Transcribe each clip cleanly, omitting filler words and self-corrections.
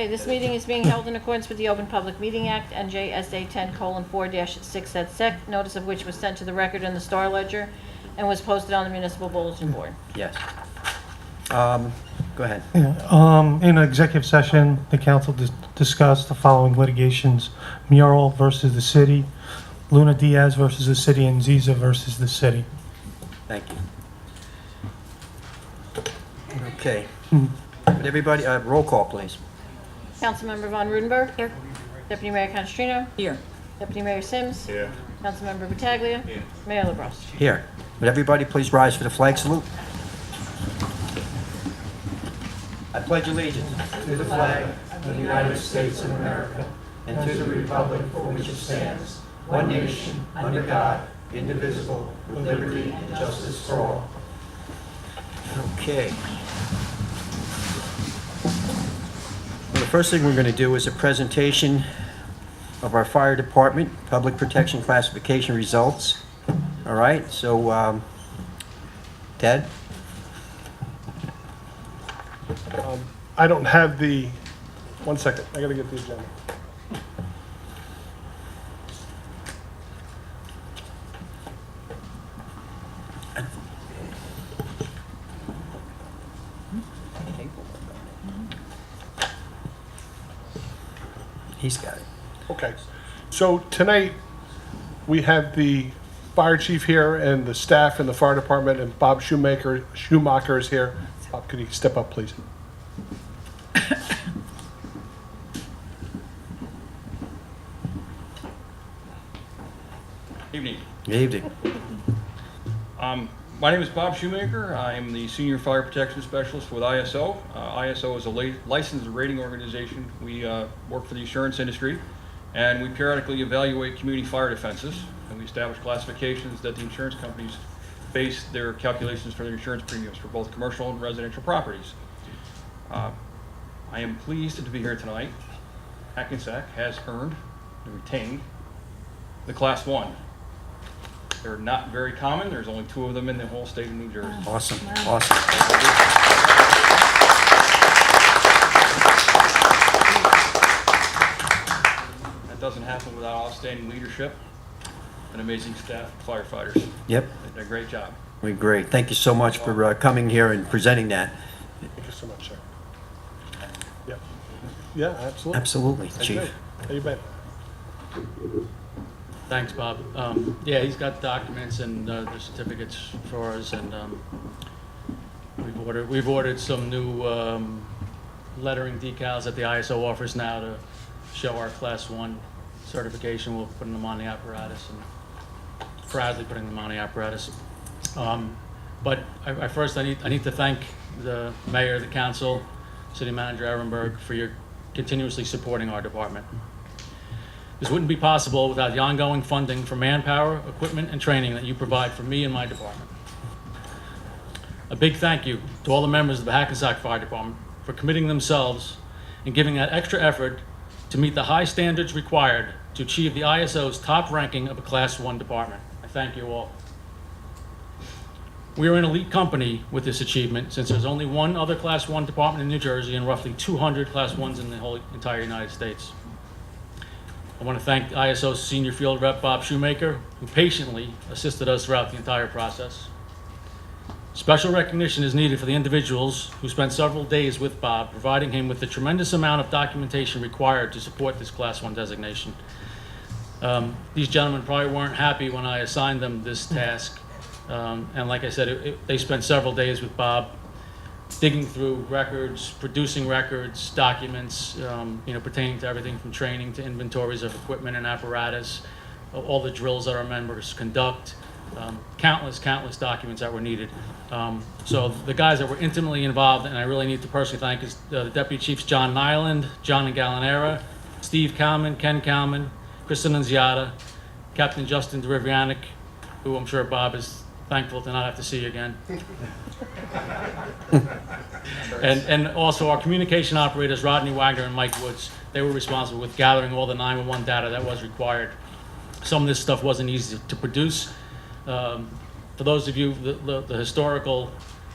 Okay, this meeting is being held in accordance with the Open Public Meeting Act, NJSA 10:4-6 et sec, notice of which was sent to the record in the Star Ledger and was posted on the municipal bulletin board. Yes. Go ahead. In an executive session, the council discussed the following litigations: Mural versus the city, Luna Diaz versus the city, and Ziza versus the city. Thank you. Okay. Would everybody, roll call, please. Councilmember Von Rudenberg. Here. Deputy Mayor Canestrino. Here. Deputy Mayor Sims. Here. Councilmember Pataglia. Here. Mayor LaBrus. Here. Would everybody please rise for the flag salute? I pledge allegiance to the flag of the United States of America and to the republic for which it stands, one nation, under God, indivisible, with liberty and justice for all. Okay. Well, the first thing we're going to do is a presentation of our fire department public protection classification results. All right, so Ted? I don't have the, one second, I gotta get the agenda. He's got it. Okay, so tonight, we have the fire chief here and the staff in the fire department, and Bob Schumacher is here. Bob, could you step up, please? Evening. Good evening. My name is Bob Shoemaker. I'm the Senior Fire Protection Specialist with ISO. ISO is a licensed rating organization. We work for the insurance industry, and we periodically evaluate community fire defenses, and we establish classifications that the insurance companies base their calculations for their insurance premiums for both commercial and residential properties. I am pleased to be here tonight. Hackensack has earned and retained the Class 1. They're not very common. There's only 2 of them in the whole state of New Jersey. Awesome, awesome. That doesn't happen without outstanding leadership and amazing staff of firefighters. Yep, They did a great job. we're great. Thank you so much for coming here and presenting that. Thank you so much, sir. Yeah, yeah, absolutely. Absolutely, How you Chief. been? How you been? Thanks, Bob. Yeah, he's got documents and the certificates for us, and we've ordered some new lettering decals at the ISO offers now to show our Class 1 certification. We'll put them on the apparatus, and proudly putting them on the apparatus. But I need to thank the mayor, the council, city manager Ehrenberg for your continuously supporting our department. This wouldn't be possible without the ongoing funding for manpower, equipment, and training that you provide for me and my department. A big thank you to all the members of the Hackensack Fire Department for committing themselves and giving that extra effort to meet the high standards required to achieve the ISO's top ranking of a Class 1 department. I thank you all. We are an elite company with this achievement, since there's only one other Class 1 department in New Jersey and roughly 200 Class 1s in the whole entire United States. I want to thank ISO's Senior Field Rep Bob Shoemaker, who patiently assisted us throughout the entire process. Special recognition is needed for the individuals who spent several days with Bob, providing him with the tremendous amount of documentation required to support this Class 1 designation. These gentlemen probably weren't happy when I assigned them this task. And like I said, they spent several days with Bob, digging through records, producing records, documents, pertaining to everything from training to inventories of equipment and apparatus, all the drills that our members conduct, countless documents that were needed. So the guys that were intimately involved, and I really need to personally thank, is the Deputy Chiefs John Nyland, John Gallinera, Steve Kalman, Ken Kalman, Kristen Nunziata, Captain Justin Derivianic, who I'm sure Bob is thankful to not have to see again. And also our communication operators, Rodney Wagner and Mike Woods. They were responsible with gathering all the 911 data that was required. Some of this stuff wasn't easy to produce. For those of you, the historical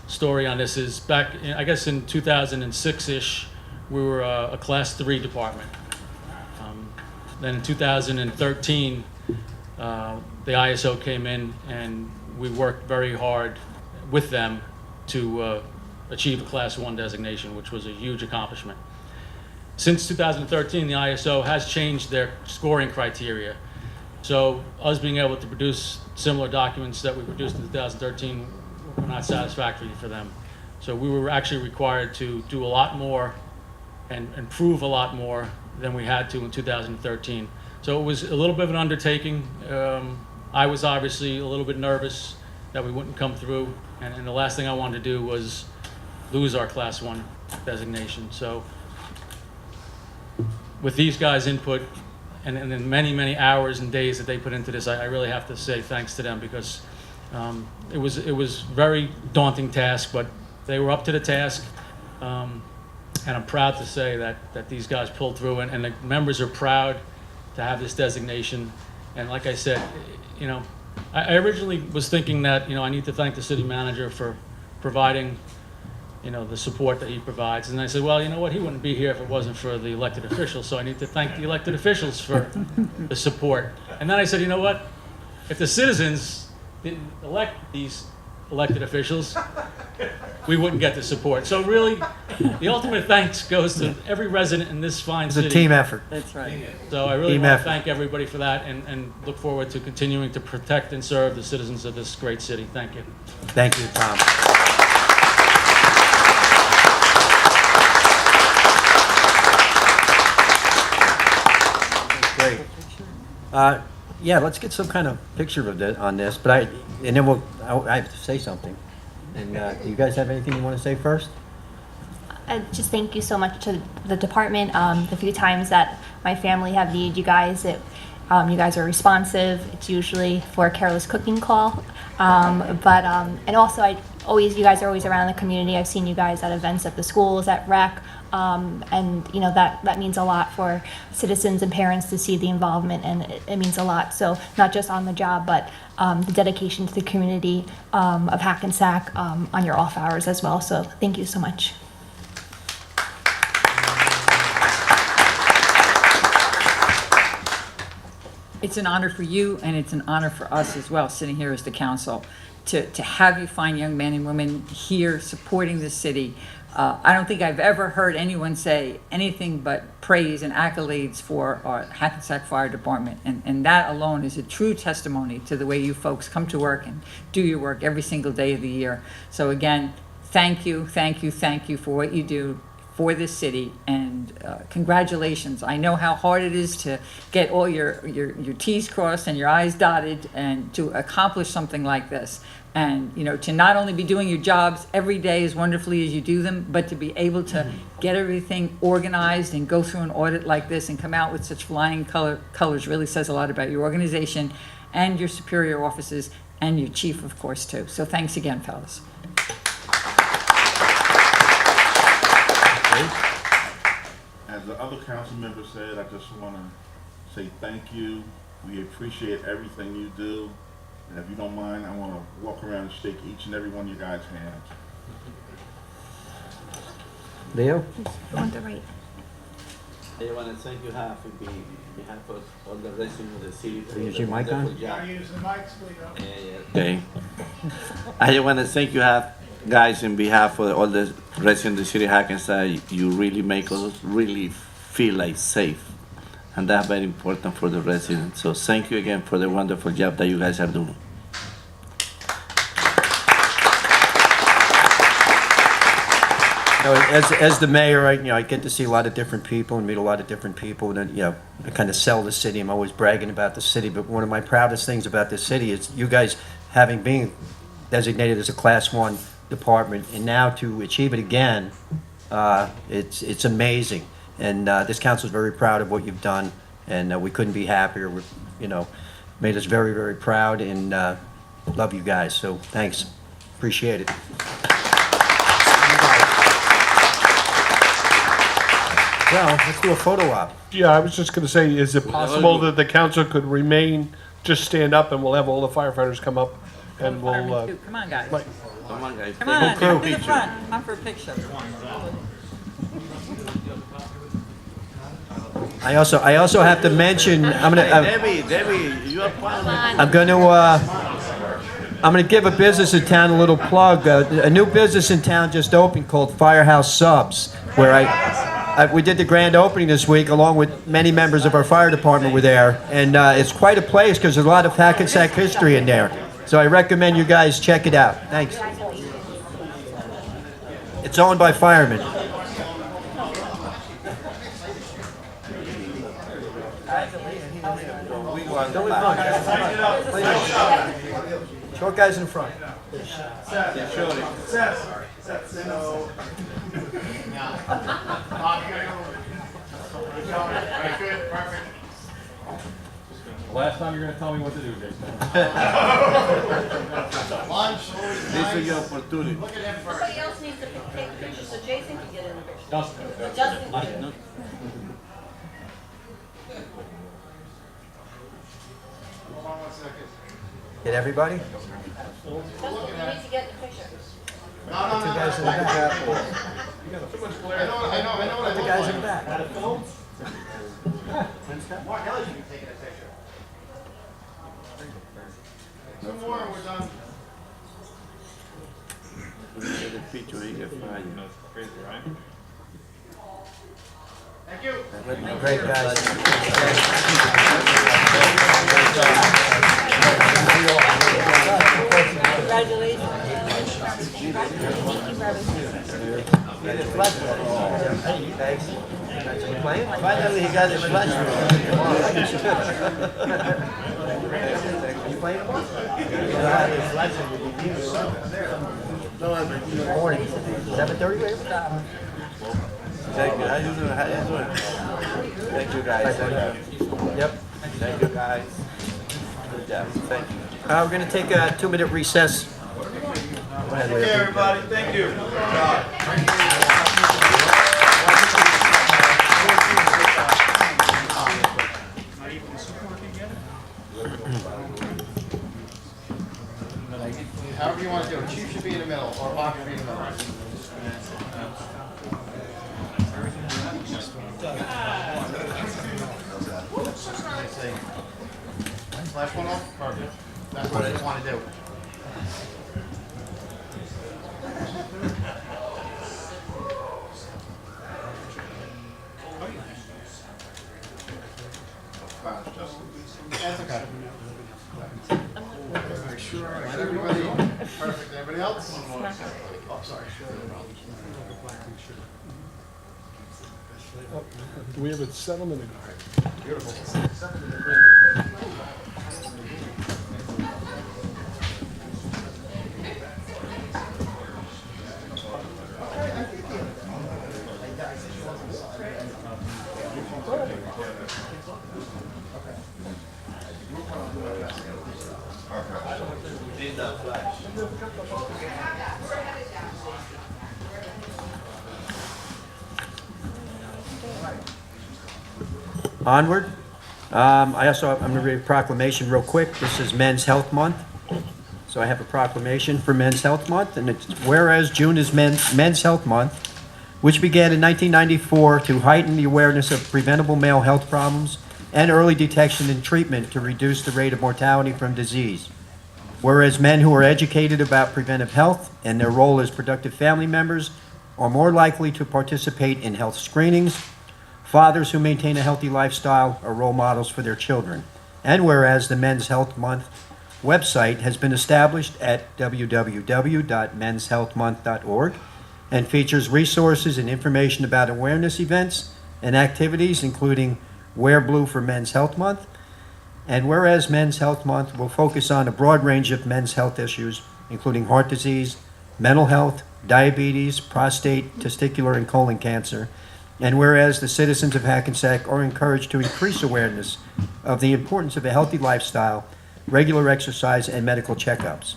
story on this is back, I guess in 2006-ish, we were a Class 3 department. Then in 2013, the ISO came in, and we worked very hard with them to achieve a Class 1 designation, which was a huge accomplishment. Since 2013, the ISO has changed their scoring criteria. So us being able to produce similar documents that we produced in 2013 were not satisfactory for them. So we were actually required to do a lot more and prove a lot more than we had to in 2013. So it was a little bit of an undertaking. I was obviously a little bit nervous that we wouldn't come through, and the last thing I wanted to do was lose our Class 1 designation. So with these guys' input and the many, many hours and days that they put into this, I really have to say thanks to them, because it was very daunting task, but they were up to the task. And I'm proud to say that these guys pulled through, and the members are proud to have this designation. And like I said, you know, I originally was thinking that, you know, I need to thank the city manager for providing, you know, the support that he provides. And I said, well, you know what, he wouldn't be here if it wasn't for the elected officials, so I need to thank the elected officials for the support. And then I said, you know what, if the citizens didn't elect these elected officials, we wouldn't get the support. So really, the ultimate thanks goes to every resident in this fine It's city. a team effort. That's right. So I really Team want effort. to thank everybody for that, and look forward to continuing to protect and serve the citizens of this great city. Thank you. Thank you, Tom. Great. Yeah, let's get some kind of picture of this, on this, but and then I have to say something. And do you guys have anything you want to say first? Just thank you so much to the department. The few times that my family have needed you guys, you guys are responsive. It's usually for a careless cooking call. And also you guys are always around the community. I've seen you guys at events at the schools, at rec. And you know, that means a lot for citizens and parents to see the involvement, and it means a lot. So not just on the job, but the dedication to the community of Hackensack on your off hours as well. So thank you so much. It's an honor for you, and it's an honor for us as well, sitting here as the council, to have you fine young men and women here supporting the city. I don't think I've ever heard anyone say anything but praise and accolades for our Hackensack Fire Department. And that alone is a true testimony to the way you folks come to work and do your work every single day of the year. So again, thank you, thank you, thank you for what you do for this city, and congratulations. I know how hard it is to get all your T's crossed and your I's dotted, and to accomplish something like this. And, you know, to not only be doing your jobs every day as wonderfully as you do them, but to be able to get everything organized and go through an audit like this and come out with such flying colors really says a lot about your organization and your superior officers and your chief, of course, too. So thanks again, fellas. As the other council member said, I just want to say thank you. We appreciate everything you do. And if you don't mind, I want to walk around and shake each and every one of you guys' hands. Leo? On the right. I want to thank you half on behalf of all the residents of the city. Use your mic on? Use the mics, okay. I just want to thank you half, guys, on behalf of all the residents of the city of Hackensack. You really make us really feel like safe. And that's very important for the residents. So thank you again for the wonderful job that you guys are doing. You know, as the mayor, I get to see a lot of different people and meet a lot of different people, and I kind of sell the city. I'm always bragging about the city, but one of my proudest things about this city is you guys being designated as a Class 1 department, and now to achieve it again, it's amazing. And this council is very proud of what you've done, and we couldn't be happier. Made us very, very proud, and love you guys. So thanks, appreciate it. Well, let's do a photo op. Yeah, I was just going to say, is it possible that the council could just stand up, and we'll have all the firefighters come up, and we'll... Firemen too. Come on, guys. Come on, guys. Come on, Take a come to the picture. front. Come for a picture. I also have to mention, Debbie, you are part of the I'm gonna give a business in town a little plug. A new business in town just opened called Firehouse Subs, where we did the grand opening this week along with many members of our fire department were there. And it's quite a place because there's a lot of Hackensack history in there. So I recommend you guys check it out. Thanks. It's owned by firemen. Short guys in front. Last time you're gonna tell me what to do, Jason. This is your opportunity. Somebody else needs to take a picture so Jason can get in the picture. Justin. Justin. Get everybody? Justin, you need to get in the picture. Two guys in the back. I know what Two guys in the back. Mark Ellis, you can take a picture. Two more and we're done. Get the picture, he can find you. Crazy, right? Thank you. Great Finally, he got his flash. You playing tomorrow? Morning. 7:30. Thank you. How you doing? How you doing? Thank you, guys. Thank you. Yep. Thank you, guys. Good job. Thank you. We're going to take a 2-minute recess. Go ahead, Leah. Okay, everybody, thank you. However you want to do it. Chief should be in the middle, or Bob should be in the middle. Last one off? Perfect. That's what I just want to do. That's okay. Everybody, perfect. Anybody else? Oh, sorry. Do we have a settlement agreement? Onward. I'm going to read a proclamation real quick. This is Men's Health Month. So I have a proclamation for Men's Health Month, and it's whereas June is Men's Health Month, which began in 1994 to heighten the awareness of preventable male health problems and early detection and treatment to reduce the rate of mortality from disease. Whereas men who are educated about preventive health and their role as productive family members are more likely to participate in health screenings. Fathers who maintain a healthy lifestyle are role models for their children. And whereas the Men's Health Month website has been established at www.menshealthmonth.org and features resources and information about awareness events and activities, including Wear Blue for Men's Health Month. And whereas Men's Health Month will focus on a broad range of men's health issues, including heart disease, mental health, diabetes, prostate, testicular, and colon cancer. And whereas the citizens of Hackensack are encouraged to increase awareness of the importance of a healthy lifestyle, regular exercise, and medical checkups.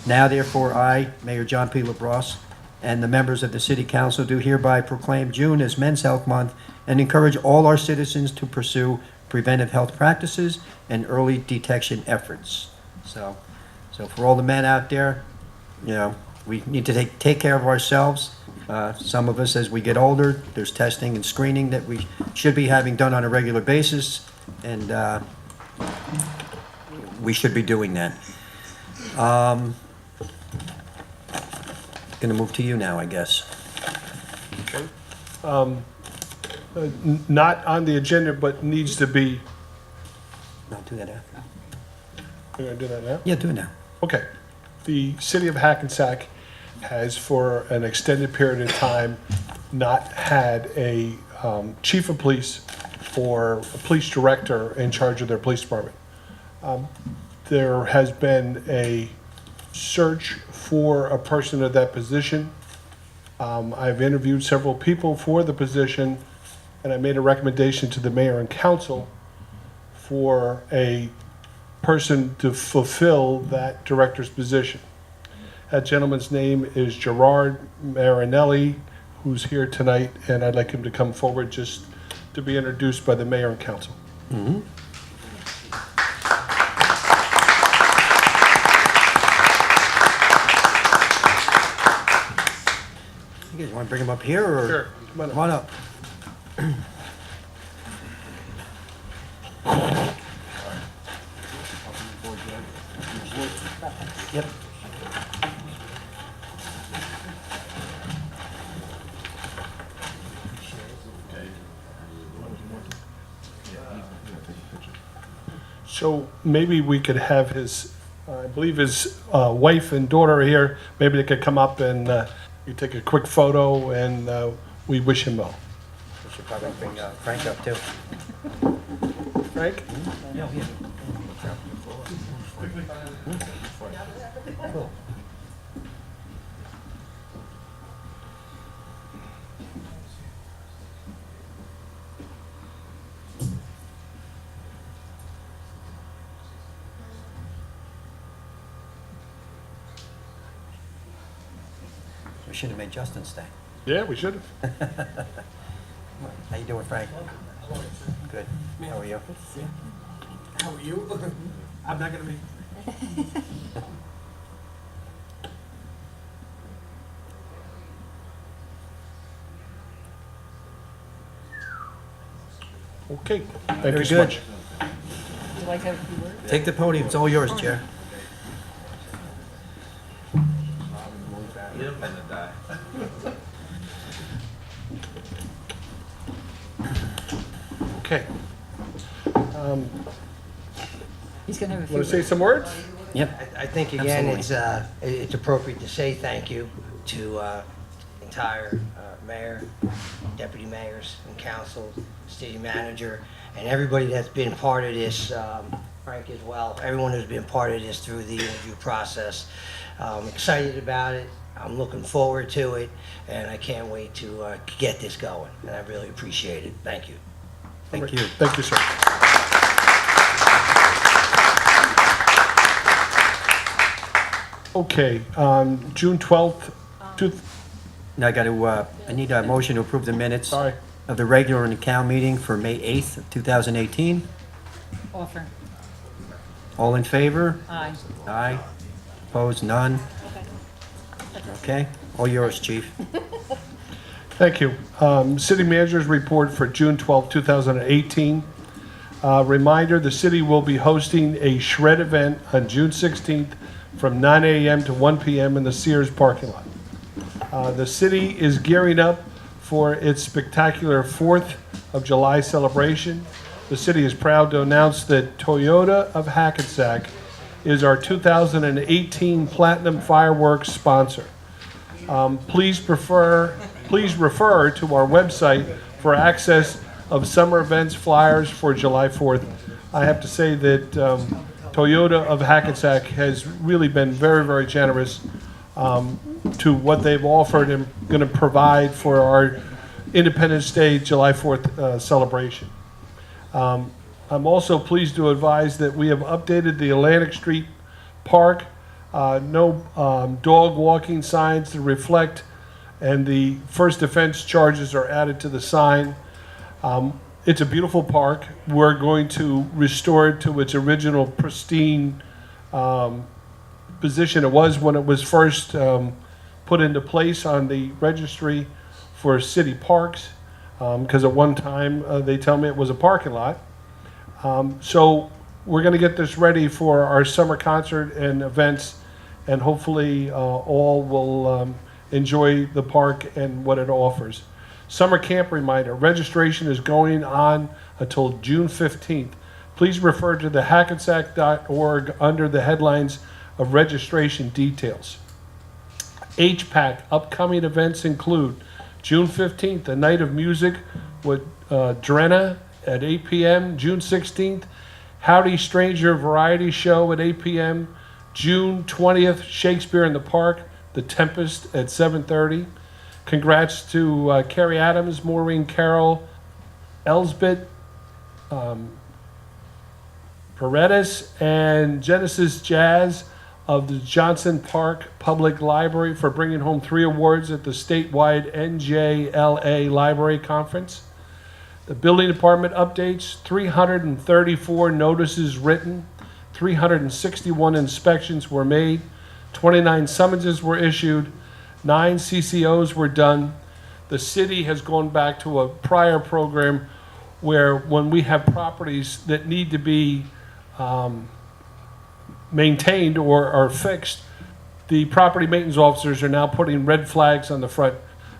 Now, therefore, I, Mayor John P. LaBrosse, and the members of the City Council do hereby proclaim June as Men's Health Month and encourage all our citizens to pursue preventive health practices and early detection efforts. So for all the men out there, you know, we need to take care of ourselves. Some of us, as we get older, there's testing and screening that we should be having done on a regular basis, and we should be doing that. Going to move to you now, I guess. Not on the agenda, but needs to be, I'll do that after. we're going to do that now? Yeah, do it now. Okay. The city of Hackensack has, for an extended period of time, not had a chief of police or a police director in charge of their police department. There has been a search for a person of that position. I've interviewed several people for the position, and I made a recommendation to the mayor and council for a person to fulfill that director's position. That gentleman's name is Gerard Marinelli, who's here tonight, and I'd like him to come forward just to be introduced by the mayor and council. You guys want to bring him up here, or? Sure, come on up. Come on up. Yep. So maybe we could have his, I believe his wife and daughter are here. Maybe they could come up and you take a quick photo, and we wish him well. We should probably bring Frank up, too. Frank? Cool. We should have made Justin stay. Yeah, we should have. How you doing, Frank? Good. How are you? How are you? I'm not gonna be. Okay, thank Very you so good. much. Would you like to have a few words? Take the podium, it's all yours, Chair. You're gonna die. Okay. He's going to have a few Want to say words. some words? Yep. I think again, Absolutely. it's appropriate to say thank you to the entire mayor, deputy mayors and council, city manager, and everybody that's been part of this, Frank as well, everyone who's been part of this through the interview process. I'm excited about it. I'm looking forward to it, and I can't wait to get this going, and I really appreciate it. Thank you. Thank you. Thank you, sir. Okay, June 12th, Now I got to, I need a motion to approve the minutes sorry. of the regular and account meeting for May 8th, of 2018. Offer. All in favor? Aye. Aye. Opposed? None? Okay, all yours, chief. Thank you. City Manager's Report for June 12, 2018. Reminder, the city will be hosting a shred event on June 16th from 9 a.m. to 1 p.m. in the Sears parking lot. The city is gearing up for its spectacular 4th of July celebration. The city is proud to announce that Toyota of Hackensack is our 2018 Platinum Fireworks sponsor. Please refer to our website for access of summer events flyers for July 4th. I have to say that Toyota of Hackensack has really been very, very generous to what they've offered and going to provide for our Independence Day July 4th celebration. I'm also pleased to advise that we have updated the Atlantic Street Park. No dog walking signs to reflect, and the first offense charges are added to the sign. It's a beautiful park. We're going to restore it to its original pristine position it was when it was first put into place on the registry for city parks, because at one time, they tell me it was a parking lot. So we're going to get this ready for our summer concert and events, and hopefully all will enjoy the park and what it offers. Summer camp reminder, registration is going on until June 15th. Please refer to the hackensack.org under the headlines of registration details. HPAC upcoming events include June 15th, a night of music with Drenna at 8 p.m. June 16th, Howdy Stranger Variety Show at 8 p.m. June 20th, Shakespeare in the Park, The Tempest at 7:30. Congrats to Carrie Adams, Maureen Carroll, Elsbeth Paredes, and Genesis Jazz of the Johnson Park Public Library for bringing home 3 awards at the statewide NJLA Library Conference. The building department updates, 334 notices written, 361 inspections were made, 29 summonses were issued, 9 CCOs were done. The city has gone back to a prior program where when we have properties that need to be maintained or are fixed, the property maintenance officers are now putting red flags on the front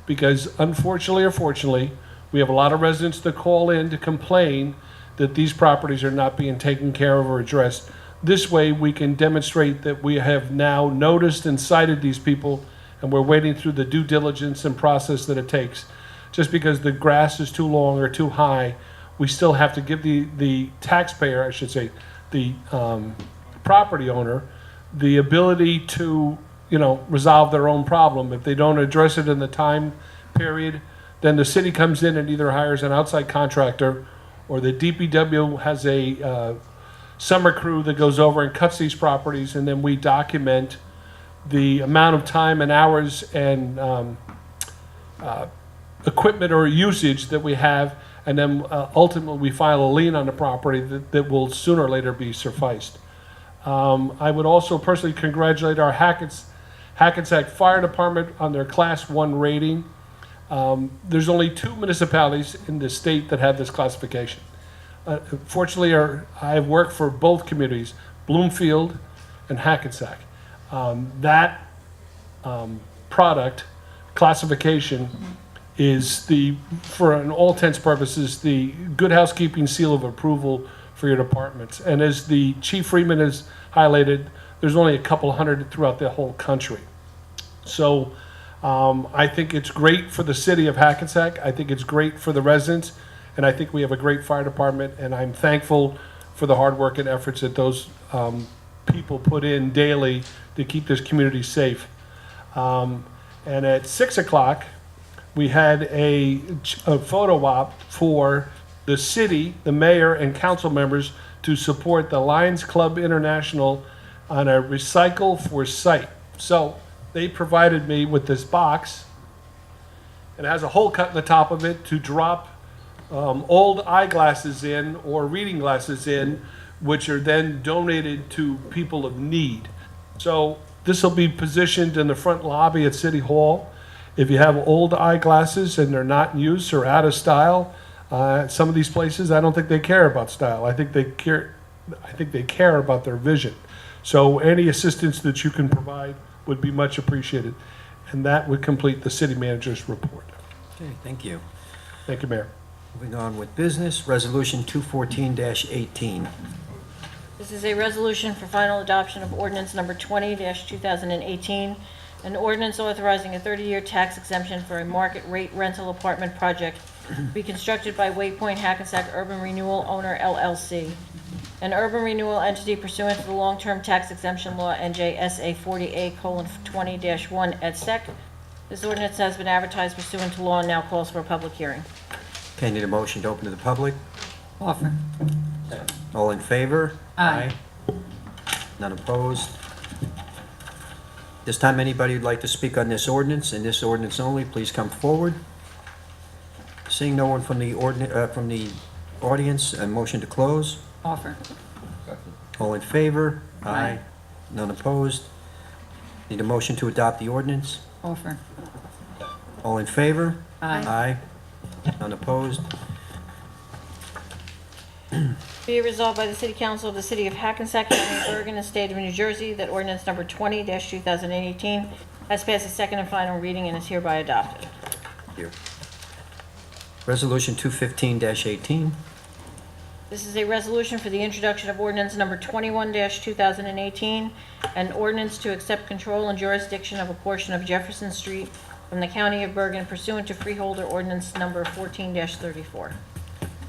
because unfortunately or fortunately, we have a lot of residents that call in to complain that these properties are not being taken care of or addressed. This way we can demonstrate that we have now noticed and cited these people and we're waiting through the due diligence and process that it takes. Just because the grass is too long or too high, we still have to give the taxpayer, I should say, the property owner, the ability to, resolve their own problem. If they don't address it in the time period, then the city comes in and either hires an outside contractor or the DPW has a summer crew that goes over and cuts these properties, and then we document the amount of time and hours and equipment or usage that we have, and then ultimately we file a lien on the property that will sooner or later be sufficed. I would also personally congratulate our Hackensack Fire Department on their Class 1 rating. There's only 2 municipalities in the state that have this classification. Fortunately, I have worked for both communities, Bloomfield and Hackensack. That product classification is for all intents and purposes, the good housekeeping seal of approval for your departments. And as the Chief Freeman has highlighted, there's only a couple hundred throughout the whole country. So I think it's great for the city of Hackensack. I think it's great for the residents. And I think we have a great fire department. And I'm thankful for the hard work and efforts that those people put in daily to keep this community safe. And at 6 o'clock, we had a photo op for the city, the mayor, and council members to support the Lions Club International on a Recycle for Sight. So they provided me with this box. It has a hole cut in the top of it to drop old eyeglasses in or reading glasses in, which are then donated to people of need. So this will be positioned in the front lobby at City Hall. If you have old eyeglasses and they're not in use or out of style, some of these places, I don't think they care about style. I think they care about their vision. So any assistance that you can provide would be much appreciated. And that would complete the city manager's report. Okay, thank you. Thank you, Mayor. Moving on with business, Resolution 214-18. This is a resolution for final adoption of ordinance number 20-2018, an ordinance authorizing a 30-year tax exemption for a market rate rental apartment project to be constructed by Waypoint Hackensack Urban Renewal Owner LLC, an urban renewal entity pursuant to the long-term tax exemption law NJSA 40A:20-1 et sec. This ordinance has been advertised pursuant to law and now calls for a public hearing. Okay, need a motion to open to the public? Offer. All in favor? Aye. None opposed? This time, anybody who'd like to speak on this ordinance and this ordinance only, please come forward. Seeing no one from the audience, a motion to close. Offer. All in favor? Aye. None opposed? Need a motion to adopt the ordinance? Offer. All in favor? Aye. None opposed? Be it resolved by the City Council of the City of Hackensack, County of Bergen, and State of New Jersey that ordinance number 20-2018 has passed its second and final reading and is hereby adopted. Thank you. Resolution 215-18. This is a resolution for the introduction of ordinance number 21-2018, an ordinance to accept control and jurisdiction of a portion of Jefferson Street from the County of Bergen pursuant to Freeholder Ordinance number 14-34.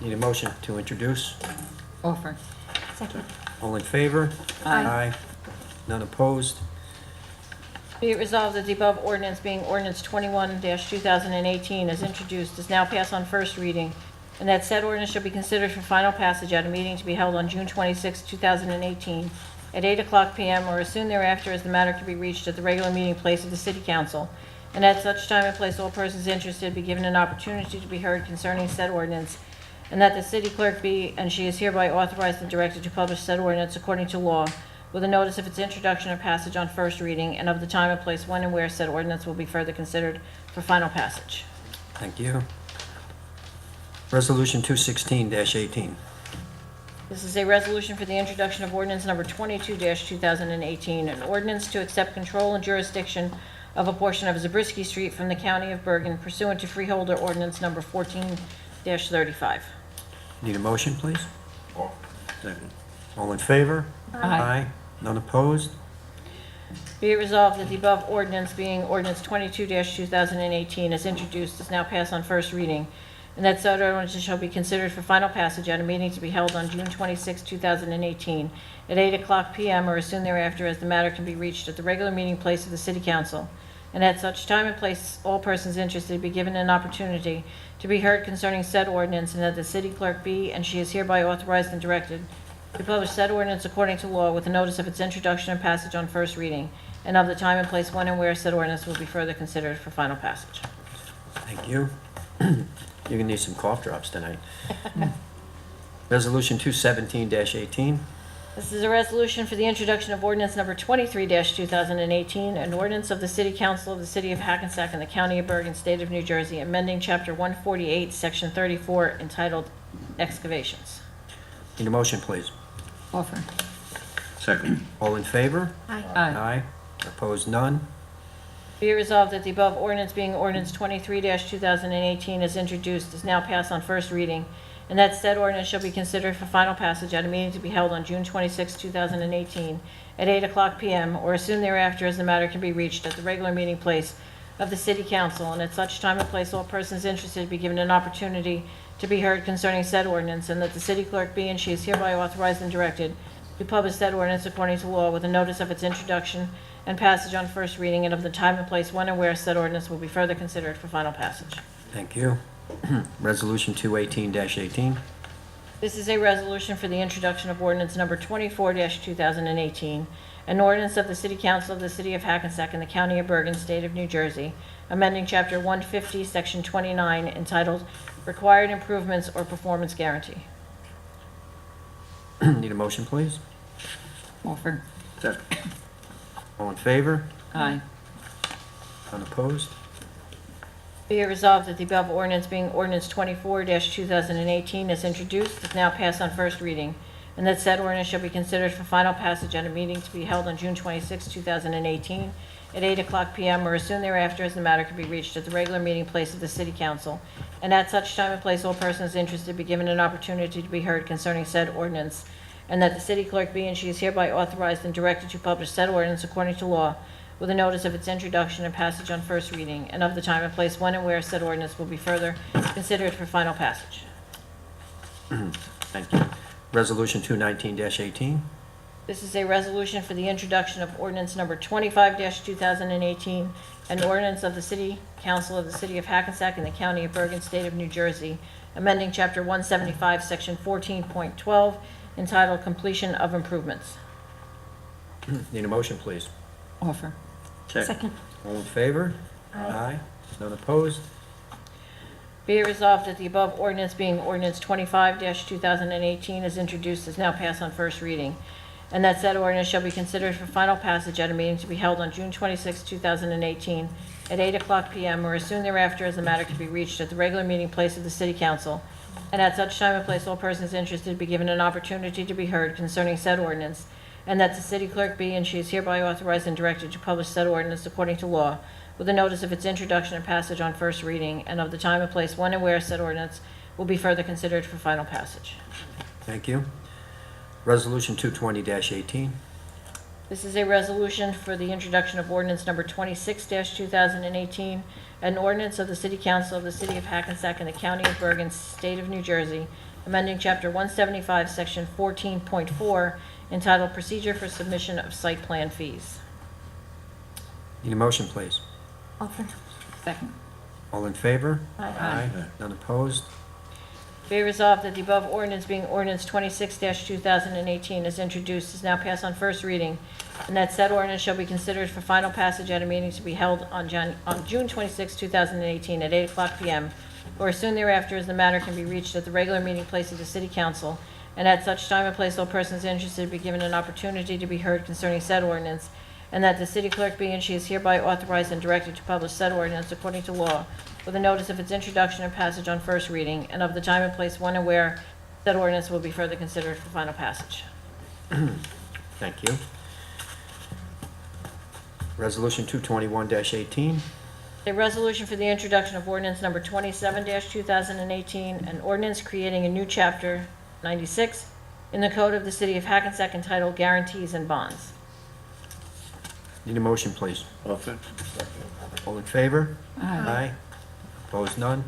Need a motion to introduce? Offer. Second. All in favor? Aye. None opposed? Be it resolved that the above ordinance being ordinance 21-2018 as introduced is now passed on first reading, and that said ordinance shall be considered for final passage at a meeting to be held on June 26, 2018, at 8:00 p.m. or as soon thereafter as the matter can be reached at the regular meeting place of the City Council, and at such time and place all persons interested be given an opportunity to be heard concerning said ordinance, and that the city clerk be, and she is hereby authorized and directed to publish said ordinance according to law, with a notice of its introduction and passage on first reading, and of the time and place when and where said ordinance will be further considered for final passage. Thank you. Resolution 216-18. This is a resolution for the introduction of ordinance number 22-2018, an ordinance to accept control and jurisdiction of a portion of Zabriskie Street from the County of Bergen pursuant to Freeholder Ordinance number 14-35. Need a motion, please? Second. All in favor? Aye. None opposed? Be it resolved that the above ordinance being ordinance 22-2018 as introduced is now passed on first reading, and that said ordinance shall be considered for final passage at a meeting to be held on June 26, 2018, at 8:00 p.m. or as soon thereafter as the matter can be reached at the regular meeting place of the City Council, and at such time and place all persons interested be given an opportunity to be heard concerning said ordinance, and that the city clerk be, and she is hereby authorized and directed to publish said ordinance according to law with a notice of its introduction and passage on first reading, and of the time and place when and where said ordinance will be further considered for final passage. Thank you. You're gonna need some cough drops tonight. Resolution 217-18. This is a resolution for the introduction of ordinance number 23-2018, an ordinance of the City Council of the City of Hackensack and the County of Bergen, State of New Jersey, amending Chapter 148, Section 34, entitled Excavations. Need a motion, please? Offer. Second. All in favor? Aye. Aye. Opposed? None? Be it resolved that the above ordinance being ordinance 23-2018 as introduced is now passed on first reading, and that said ordinance shall be considered for final passage at a meeting to be held on June 26, 2018, at 8:00 p.m. or as soon thereafter as the matter can be reached at the regular meeting place of the City Council, and at such time and place all persons interested be given an opportunity to be heard concerning said ordinance, and that the city clerk be and she is hereby authorized and directed to publish said ordinance according to law with a notice of its introduction and passage on first reading, and of the time and place when and where said ordinance will be further considered for final passage. Thank you. Resolution 218-18. This is a resolution for the introduction of ordinance number 24-2018, an ordinance of the City Council of the City of Hackensack and the County of Bergen, State of New Jersey, amending Chapter 150, Section 29, entitled Required Improvements or Performance Guarantee. Need a motion, please? Offer. Second. All in favor? Aye. Unopposed? Be it resolved that the above ordinance being ordinance 24-2018 as introduced is now passed on first reading, and that said ordinance shall be considered for final passage at a meeting to be held on June 26, 2018, at 8:00 p.m. or as soon thereafter as the matter can be reached at the regular meeting place of the City Council, and at such time and place all persons interested be given an opportunity to be heard concerning said ordinance, and that the city clerk be and she is hereby authorized and directed to publish said ordinance according to law with a notice of its introduction and passage on first reading, and of the time and place when and where said ordinance will be further considered for final passage. Thank you. Resolution 219-18. This is a resolution for the introduction of ordinance number 25-2018, an ordinance of the City Council of the City of Hackensack and the County of Bergen, State of New Jersey, amending Chapter 175, Section 14.12, entitled Completion of Improvements. Need a motion, please? Offer. Second. All in favor? Aye. None opposed? Be it resolved that the above ordinance being ordinance 25-2018 as introduced is now passed on first reading, and that said ordinance shall be considered for final passage at a meeting to be held on June 26, 2018, at 8:00 p.m. or as soon thereafter as the matter can be reached at the regular meeting place of the City Council, and at such time and place all persons interested be given an opportunity to be heard concerning said ordinance, and that the city clerk be and she is hereby authorized and directed to publish said ordinance according to law, with a notice of its introduction and passage on first reading, and of the time and place when and where said ordinance will be further considered for final passage. Thank you. Resolution 220-18. This is a resolution for the introduction of ordinance number 26-2018, an ordinance of the City Council of the City of Hackensack and the County of Bergen, State of New Jersey, amending Chapter 175, Section 14.4, entitled Procedure for Submission of Site Plan Fees. Need a motion, please. Offer. Second. All in favor? Aye. None opposed? Be it resolved that the above ordinance being ordinance 26-2018 is introduced, is now passed on first reading, and that said ordinance shall be considered for final passage at a meeting to be held on June 26, 2018 at 8:00 p.m., or as soon thereafter as the matter can be reached at the regular meeting place of the City Council, and at such time and place all persons interested be given an opportunity to be heard concerning said ordinance, and that the city clerk be and she is hereby authorized and directed to publish said ordinance according to law, with a notice of its introduction and passage on first reading, and of the time and place when and where said ordinance will be further considered for final passage. Thank you. Resolution 221-18. A resolution for the introduction of ordinance number 27-2018, an ordinance creating a new chapter 96 in the Code of the City of Hackensack entitled Guarantees and Bonds. Need a motion, please. Offer. All in favor? Aye. Opposed? None?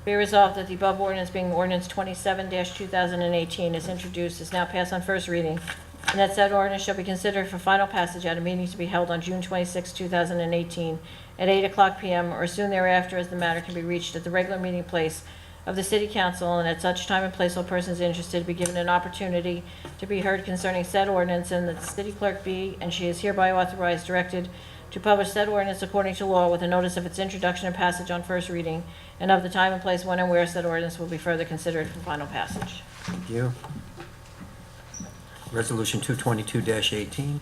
Be resolved that the above ordinance being ordinance 27-2018 is introduced, is now passed on first reading, and that said ordinance shall be considered for final passage at a meeting to be held on June 26, 2018 at 8:00 p.m. or soon thereafter as the matter can be reached at the regular meeting place of the City Council, and at such time and place all persons interested be given an opportunity to be heard concerning said ordinance, and that the city clerk be and she is hereby authorized, directed to publish said ordinance according to law with a notice of its introduction and passage on first reading, and of the time and place when and where said ordinance will be further considered for final passage. Thank you. Resolution 222-18.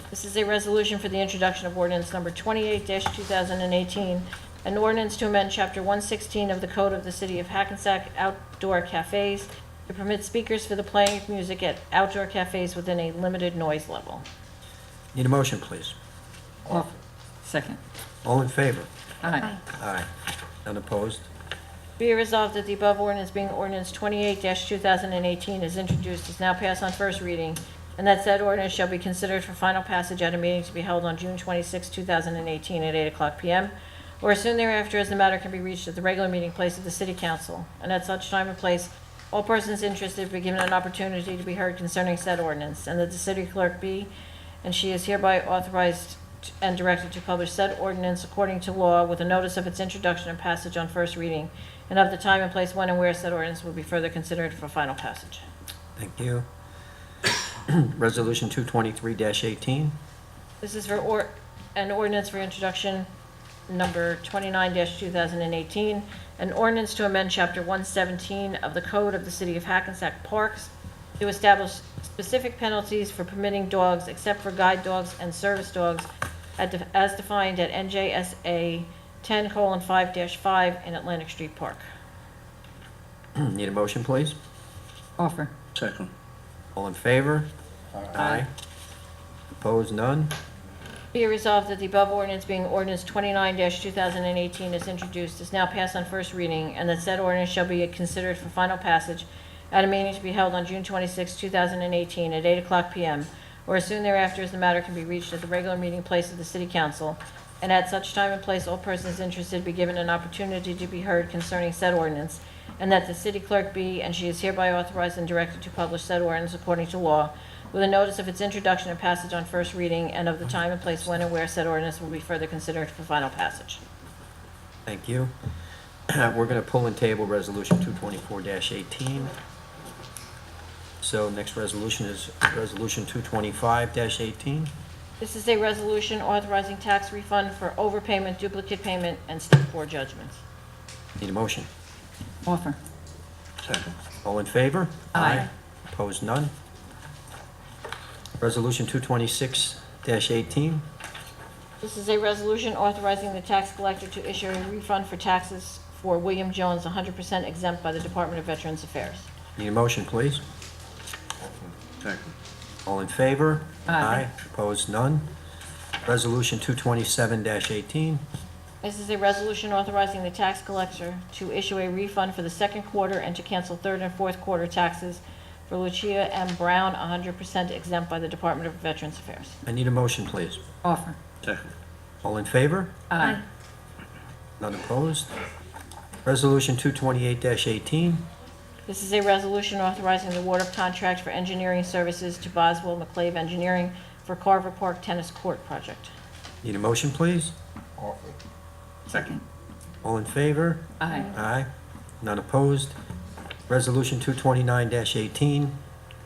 This is a resolution for the introduction of ordinance number 28-2018, an ordinance to amend Chapter 116 of the Code of the City of Hackensack Outdoor Cafes to permit speakers for the playing of music at outdoor cafes within a limited noise level. Need a motion, please. Offer. Second. All in favor? Aye. Aye. None opposed? Be it resolved that the above ordinance being ordinance 28-2018 is introduced, is now passed on first reading, and that said ordinance shall be considered for final passage at a meeting to be held on June 26, 2018 at 8:00 p.m., or as soon thereafter as the matter can be reached at the regular meeting place of the City Council, and at such time and place all persons interested be given an opportunity to be heard concerning said ordinance, and that the city clerk be and she is hereby authorized and directed to publish said ordinance according to law with a notice of its introduction and passage on first reading, and of the time and place when and where said ordinance will be further considered for final passage. Thank you. Resolution 223-18. This is for an ordinance for introduction number 29-2018, an ordinance to amend Chapter 117 of the Code of the City of Hackensack Parks to establish specific penalties for permitting dogs except for guide dogs and service dogs as defined at NJSA 10:5-5 in Atlantic Street Park. Need a motion, please. Offer. Second. All in favor? Aye. Opposed? None? Be it resolved that the above ordinance being ordinance 29-2018 is introduced, is now passed on first reading, and that said ordinance shall be considered for final passage at a meeting to be held on June 26, 2018 at 8:00 p.m., or as soon thereafter as the matter can be reached at the regular meeting place of the City Council, and at such time and place all persons interested be given an opportunity to be heard concerning said ordinance, and that the city clerk be and she is hereby authorized and directed to publish said ordinance according to law, with a notice of its introduction and passage on first reading, and of the time and place when and where said ordinance will be further considered for final passage. Thank you. We're going to pull and table Resolution 224-18. So next resolution is Resolution 225-18. This is a resolution authorizing tax refund for overpayment, duplicate payment, and state board judgments. Need a motion. Offer. Second. All in favor? Aye. Opposed? None? Resolution 226-18. This is a resolution authorizing the tax collector to issue a refund for taxes for William Jones, 100% exempt by the Department of Veterans Affairs. Need a motion, please? Second. All in favor? Aye. Opposed, none. Resolution 227-18. This is a resolution authorizing the tax collector to issue a refund for the second quarter and to cancel third and fourth quarter taxes for Lucia M. Brown, 100% exempt by the Department of Veterans Affairs. I need a motion, please. Offer. Second. All in favor? Aye. None opposed. Resolution 228-18. This is a resolution authorizing the award of contract for engineering services to Boswell McClave Engineering for Carver Park Tennis Court Project. Need a motion, please? Second. All in favor? Aye. Aye. None opposed. Resolution 229-18.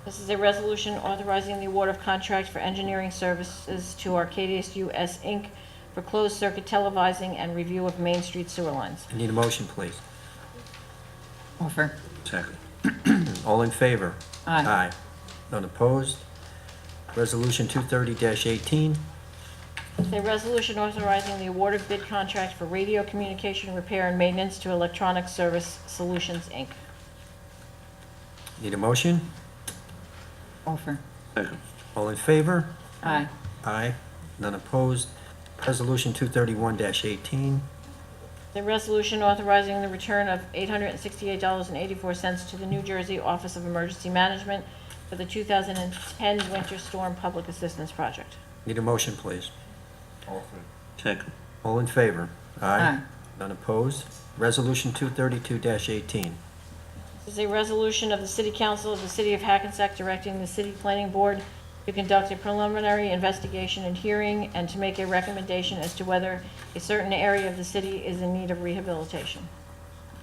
This is a resolution authorizing the award of contract for engineering services to Arcadius US Inc. for closed-circuit televising and review of Main Street sewer lines. I need a motion, please. Offer. Second. All in favor? Aye. Aye. None opposed. Resolution 230-18. It's a resolution authorizing the award of bid contract for radio communication repair and maintenance to Electronic Service Solutions, Inc. Need a motion? Offer. Second. All in favor? Aye. Aye. None opposed. Resolution 231-18. The resolution authorizing the return of $868.84 to the New Jersey Office of Emergency Management for the 2010 Winter Storm Public Assistance Project. Need a motion, please. Second. All in favor? Aye. None opposed. Resolution 232-18. This is a resolution of the City Council of the City of Hackensack directing the City Planning Board to conduct a preliminary investigation and hearing and to make a recommendation as to whether a certain area of the city is in need of rehabilitation.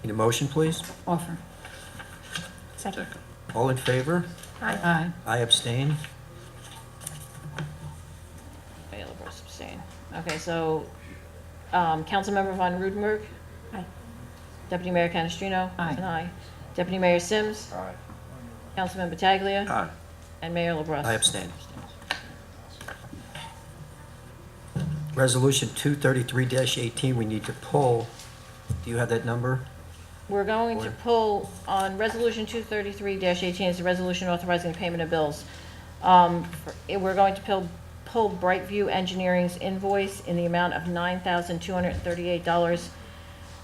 Need a motion, please? Offer. Second. All in favor? Aye. I abstain. LaBrus abstain. Okay, so, Councilmember Von Rudenberg? Aye. Deputy Mayor Canestrino? Aye. An aye. Deputy Mayor Sims? Aye. Councilman Pataglia? Aye. And Mayor LaBrus? I abstain. Resolution 233-18, we need to pull. Do you have that number? We're going to pull on Resolution 233-18 is a resolution authorizing the payment of bills. We're going to pull Brightview Engineering's invoice in the amount of $9,238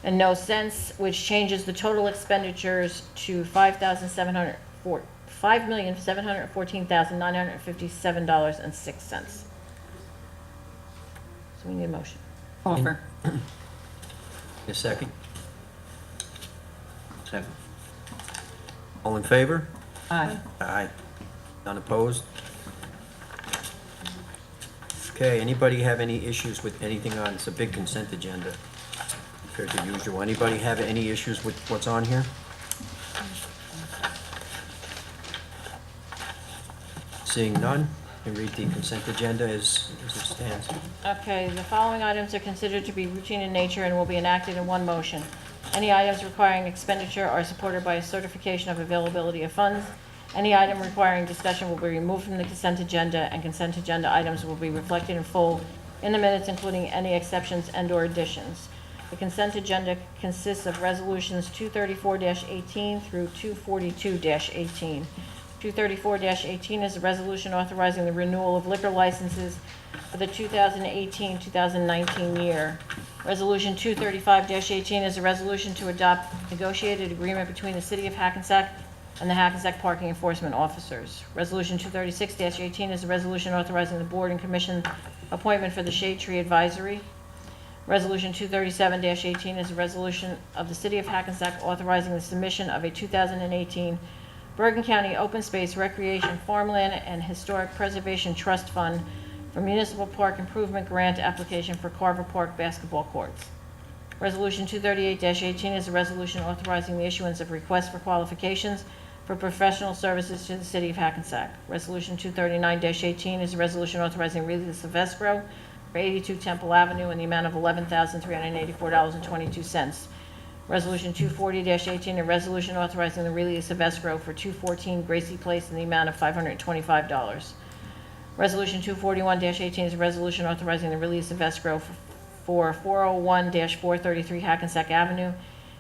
and no cents, which changes the total expenditures to $5,714,957.06. So we need a motion. Offer. A second. Second. All in favor? Aye. Aye. None opposed? Okay, anybody have any issues with anything on, it's a big consent agenda, compared to usual. Anybody have any issues with what's on here? Seeing none, you read the consent agenda as it stands. Okay, the following items are considered to be routine in nature and will be enacted in one motion. Any items requiring expenditure are supported by a certification of availability of funds. Any item requiring discussion will be removed from the consent agenda, and consent agenda items will be reflected in full in the minutes, including any exceptions and/or additions. The consent agenda consists of resolutions 234-18 through 242-18. 234-18 is a resolution authorizing the renewal of liquor licenses for the 2018-2019 year. Resolution 235-18 is a resolution to adopt negotiated agreement between the City of Hackensack and the Hackensack Parking Enforcement Officers. Resolution 236-18 is a resolution authorizing the Board and Commission appointment for the Shade Tree Advisory. Resolution 237-18 is a resolution of the City of Hackensack authorizing the submission of a 2018 Bergen County Open Space Recreation Farmland and Historic Preservation Trust Fund for Municipal Park Improvement Grant application for Carver Park basketball courts. Resolution 238-18 is a resolution authorizing the issuance of requests for qualifications for professional services to the City of Hackensack. Resolution 239-18 is a resolution authorizing release of escrow for 82 Temple Avenue in the amount of $11,384.22. Resolution 240-18, a resolution authorizing the release of escrow for 214 Gracie Place in the amount of $525. Resolution 241-18 is a resolution authorizing the release of escrow for 401-433 Hackensack Avenue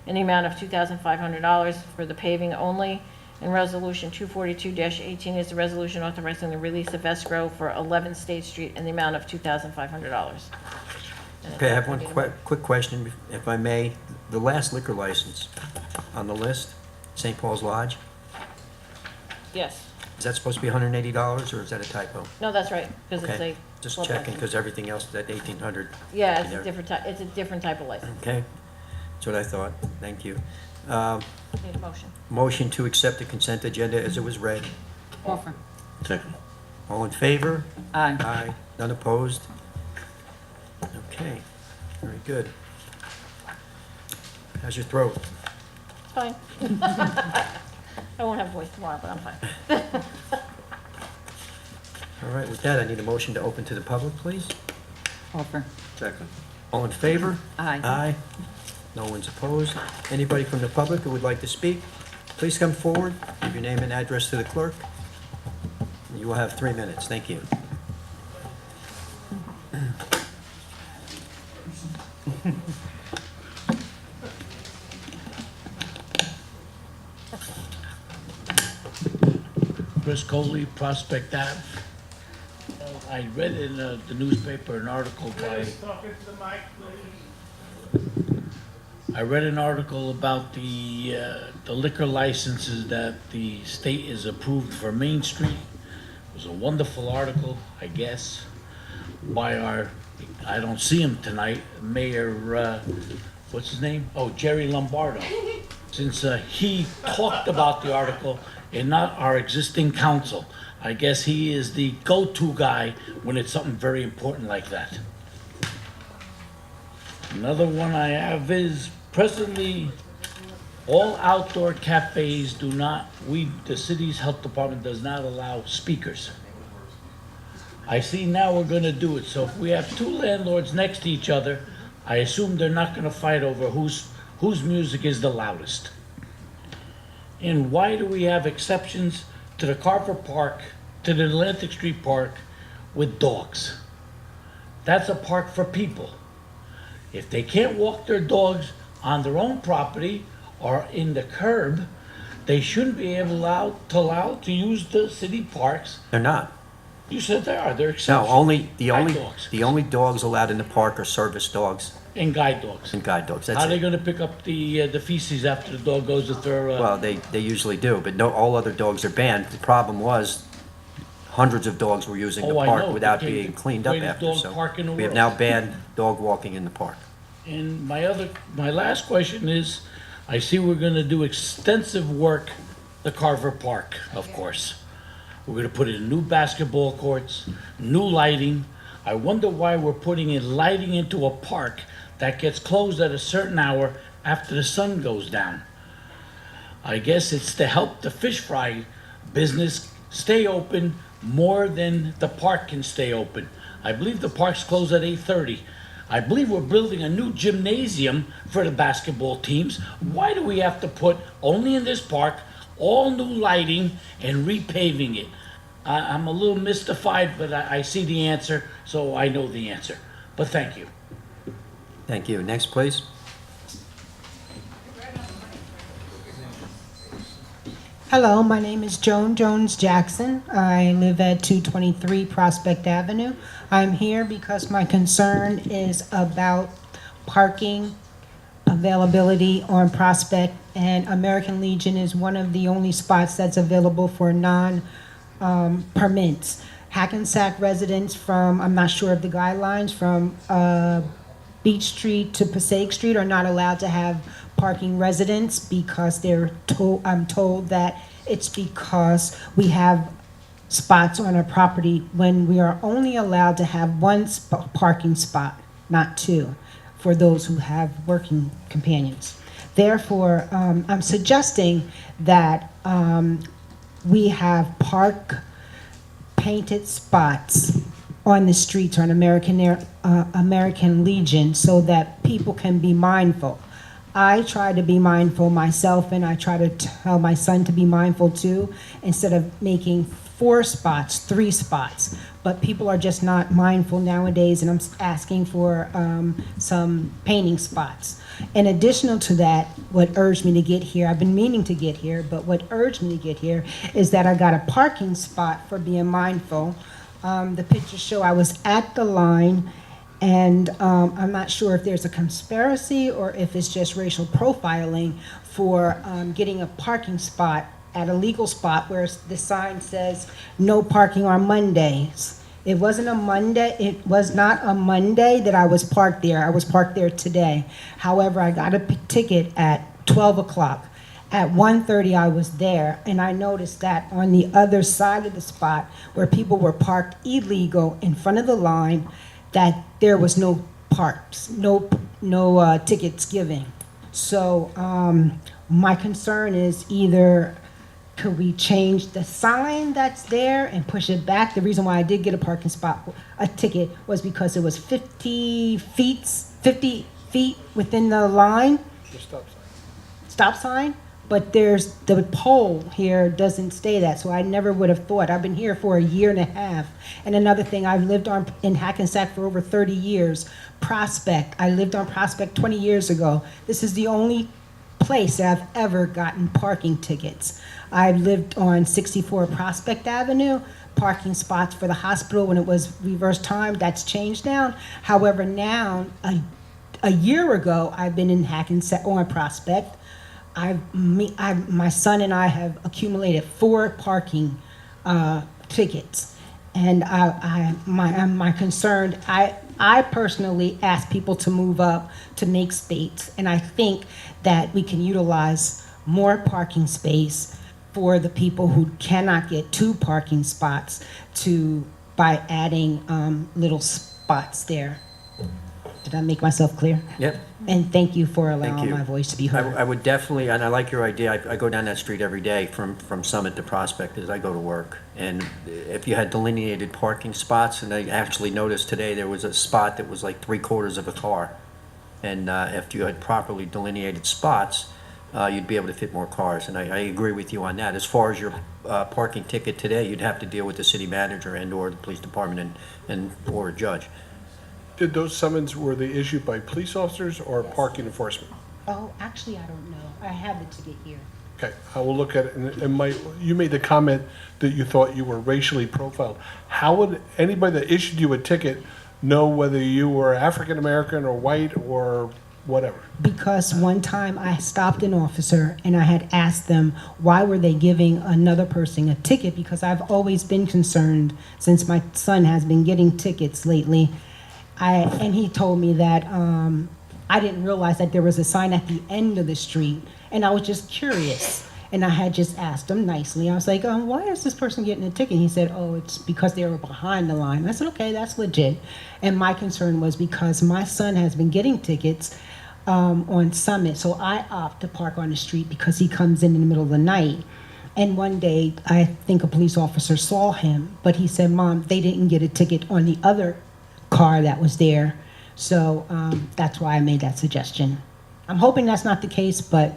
in the amount of $2,500 for the paving only. And Resolution 242-18 is the resolution authorizing the release of escrow for 11 State Street in the amount of $2,500. Okay, I have one quick question, if I may. The last liquor license on the list, St. Paul's Lodge, Yes. is that supposed to be $180 or is that a typo? No, that's right, because it's Okay, a... just club checking, license. because everything else is at 1,800. Yeah, it's there. a different type, it's a different type of license. Okay, that's what I thought. Thank you. Need a motion. Motion to accept the consent agenda as it was read. Offer. Second. All in favor? Aye. Aye. None opposed? Okay, very good. How's your throat? It's fine. I won't have a voice tomorrow, but I'm fine. All right, with that, I need a motion to open to the public, please. Offer. Second. All in favor? Aye. Aye. No one's opposed. Anybody from the public who would like to speak, please come forward, give your name and address to the clerk. You will have 3 minutes. Thank you. Chris Coley, Prospect Ave. I read in the newspaper an article by... I read an article about the liquor licenses that the state is approved for Main Street. It was a wonderful article, I guess, by our, I don't see him tonight, Mayor, what's his name? Oh, Jerry Lombardo. Since he talked about the article and not our existing council, I guess he is the go-to guy when it's something very important like that. Another one I have is presently all outdoor cafes do not, the city's health department does not allow speakers. I see now we're gonna do it, so if we have two landlords next to each other, I assume they're not gonna fight over whose music is the loudest. And why do we have exceptions to the Carver Park, to the Atlantic Street Park with dogs? That's a park for people. If they can't walk their dogs on their own property or in the curb, they shouldn't be allowed to use the city parks. They're not. You said they are, they're No, exceptions. the dogs. only dogs allowed in the park are service dogs And guide dogs. and guide dogs. That's How are they it. gonna pick up the feces after the dog goes to throw, Well, they usually do, but no, all other dogs are banned. The problem was hundreds of dogs were using the Oh, I park know. without Became being the cleaned up greatest after, dog so park in the we have world. now banned dog walking in the park. And my last question is, I see we're gonna do extensive work, the Carver Park, of course. We're gonna put in new basketball courts, new lighting. I wonder why we're putting in lighting into a park that gets closed at a certain hour after the sun goes down. I guess it's to help the fish fry business stay open more than the park can stay open. I believe the park's closed at 8:30. I believe we're building a new gymnasium for the basketball teams. Why do we have to put only in this park, all new lighting and repaving it? I'm a little mystified, but I see the answer, so I know the answer. But thank you. Thank you. Next, please. Hello, my name is Joan Jones Jackson. I live at 223 Prospect Avenue. I'm here because my concern is about parking availability on Prospect, and American Legion is one of the only spots that's available for non-permits. Hackensack residents from, I'm not sure of the guidelines, from Beach Street to Passaic Street are not allowed to have parking residents because I'm told that it's because we have spots on our property when we are only allowed to have one parking spot, not two, for those who have working companions. Therefore, I'm suggesting that we have park painted spots on the streets on American Legion so that people can be mindful. I try to be mindful myself, and I try to tell my son to be mindful too, instead of making 4 spots, 3 spots. but people are just not mindful nowadays, and I'm asking for some painting spots. In addition to that, what urged me to get here, I've been meaning to get here, but what urged me to get here is that I got a parking spot for being mindful. The pictures show I was at the line, and I'm not sure if there's a conspiracy or if it's just racial profiling for getting a parking spot at a legal spot where the sign says no parking on Mondays. It wasn't a Monday, it was not a Monday that I was parked there. I was parked there today. However, I got a ticket at 12 o'clock. At 1:30 I was there, and I noticed that on the other side of the spot where people were parked illegal in front of the line, that there was no parks, no tickets given. So my concern is either could we change the sign that's there and push it back? The reason why I did get a parking spot, a ticket, was because it was 50 feet within the line. The stop sign. Stop sign, but there's the pole here doesn't stay that, so I never would have thought. I've been here for a year and a half. And another thing, I've lived in Hackensack for over 30 years. Prospect, I lived on Prospect 20 years ago. This is the only place that I've ever gotten parking tickets. I lived on 64 Prospect Avenue, parking spots for the hospital when it was reverse time. That's changed now. However, now, a year ago, I've been in Hackensack on Prospect. My son and I have accumulated 4 parking tickets. And my concern, I personally ask people to move up to make space, and I think that we can utilize more parking space for the people who cannot get 2 parking spots by adding little spots there. Did I make myself clear? Yep. And thank you for Thank allowing you. my voice to be heard. I would definitely, and I like your idea, I go down that street every day from Summit to Prospect as I go to work. And if you had delineated parking spots, and I actually noticed today there was a spot that was like 3/4 of a car. And if you had properly delineated spots, you'd be able to fit more cars. And I agree with you on that. As far as your parking ticket today, you'd have to deal with the city manager and/or the police department or a judge. Did those summons, were they issued by police officers or parking enforcement? Oh, actually, I don't know. I have the ticket here. Okay, I will look at it, and you made the comment that you thought you were racially profiled. How would anybody that issued you a ticket know whether you were African American or white or whatever? Because one time I stopped an officer and I had asked them why were they giving another person a ticket, because I've always been concerned since my son has been getting tickets lately. And he told me that I didn't realize that there was a sign at the end of the street, and I was just curious. And I had just asked him nicely. I was like, why is this person getting a ticket? He said, oh, it's because they were behind the line. I said, okay, that's legit. And my concern was because my son has been getting tickets on Summit, so I opt to park on the street because he comes in the middle of the night. And one day, I think a police officer saw him, but he said, Mom, they didn't get a ticket on the other car that was there. So that's why I made that suggestion. I'm hoping that's not the case, but...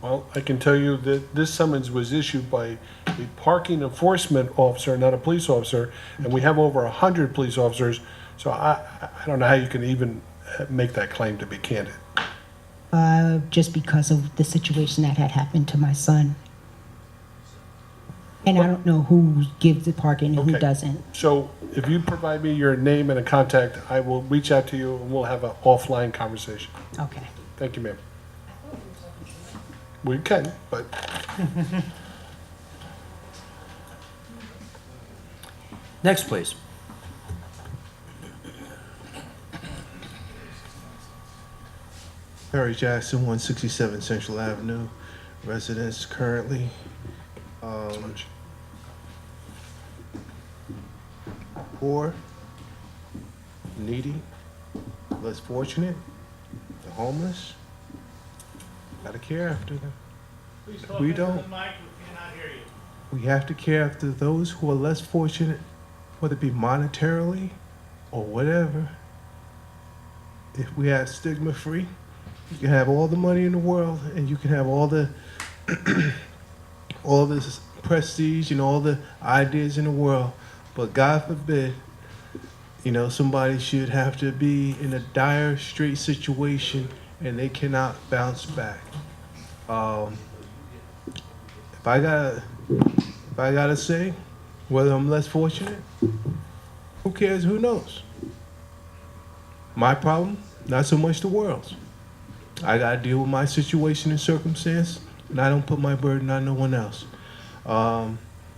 Well, I can tell you that this summons was issued by a parking enforcement officer, not a police officer, and we have over 100 police officers, so I don't know how you can even make that claim, to be candid. Just because of the situation that had happened to my son. And I don't know who gives the parking and who Okay. doesn't. So if you provide me your name and a contact, I will reach out to you and we'll have an offline conversation. Okay. Thank you, ma'am. We can, but Next, please. Perry Jackson, 167 Central Avenue, residence currently. Poor, needy, less fortunate, the homeless. Gotta care after them. We don't. We have to care after those who are less fortunate, whether it be monetarily or whatever. If we had stigma free, you can have all the money in the world and you can have all the all this prestige and all the ideas in the world, But God forbid, you know, somebody should have to be in a dire straight situation and they cannot bounce back. If I gotta say, whether I'm less fortunate, who cares? Who knows? My problem, not so much the world's. I gotta deal with my situation and circumstance, and I don't put my burden on no one else.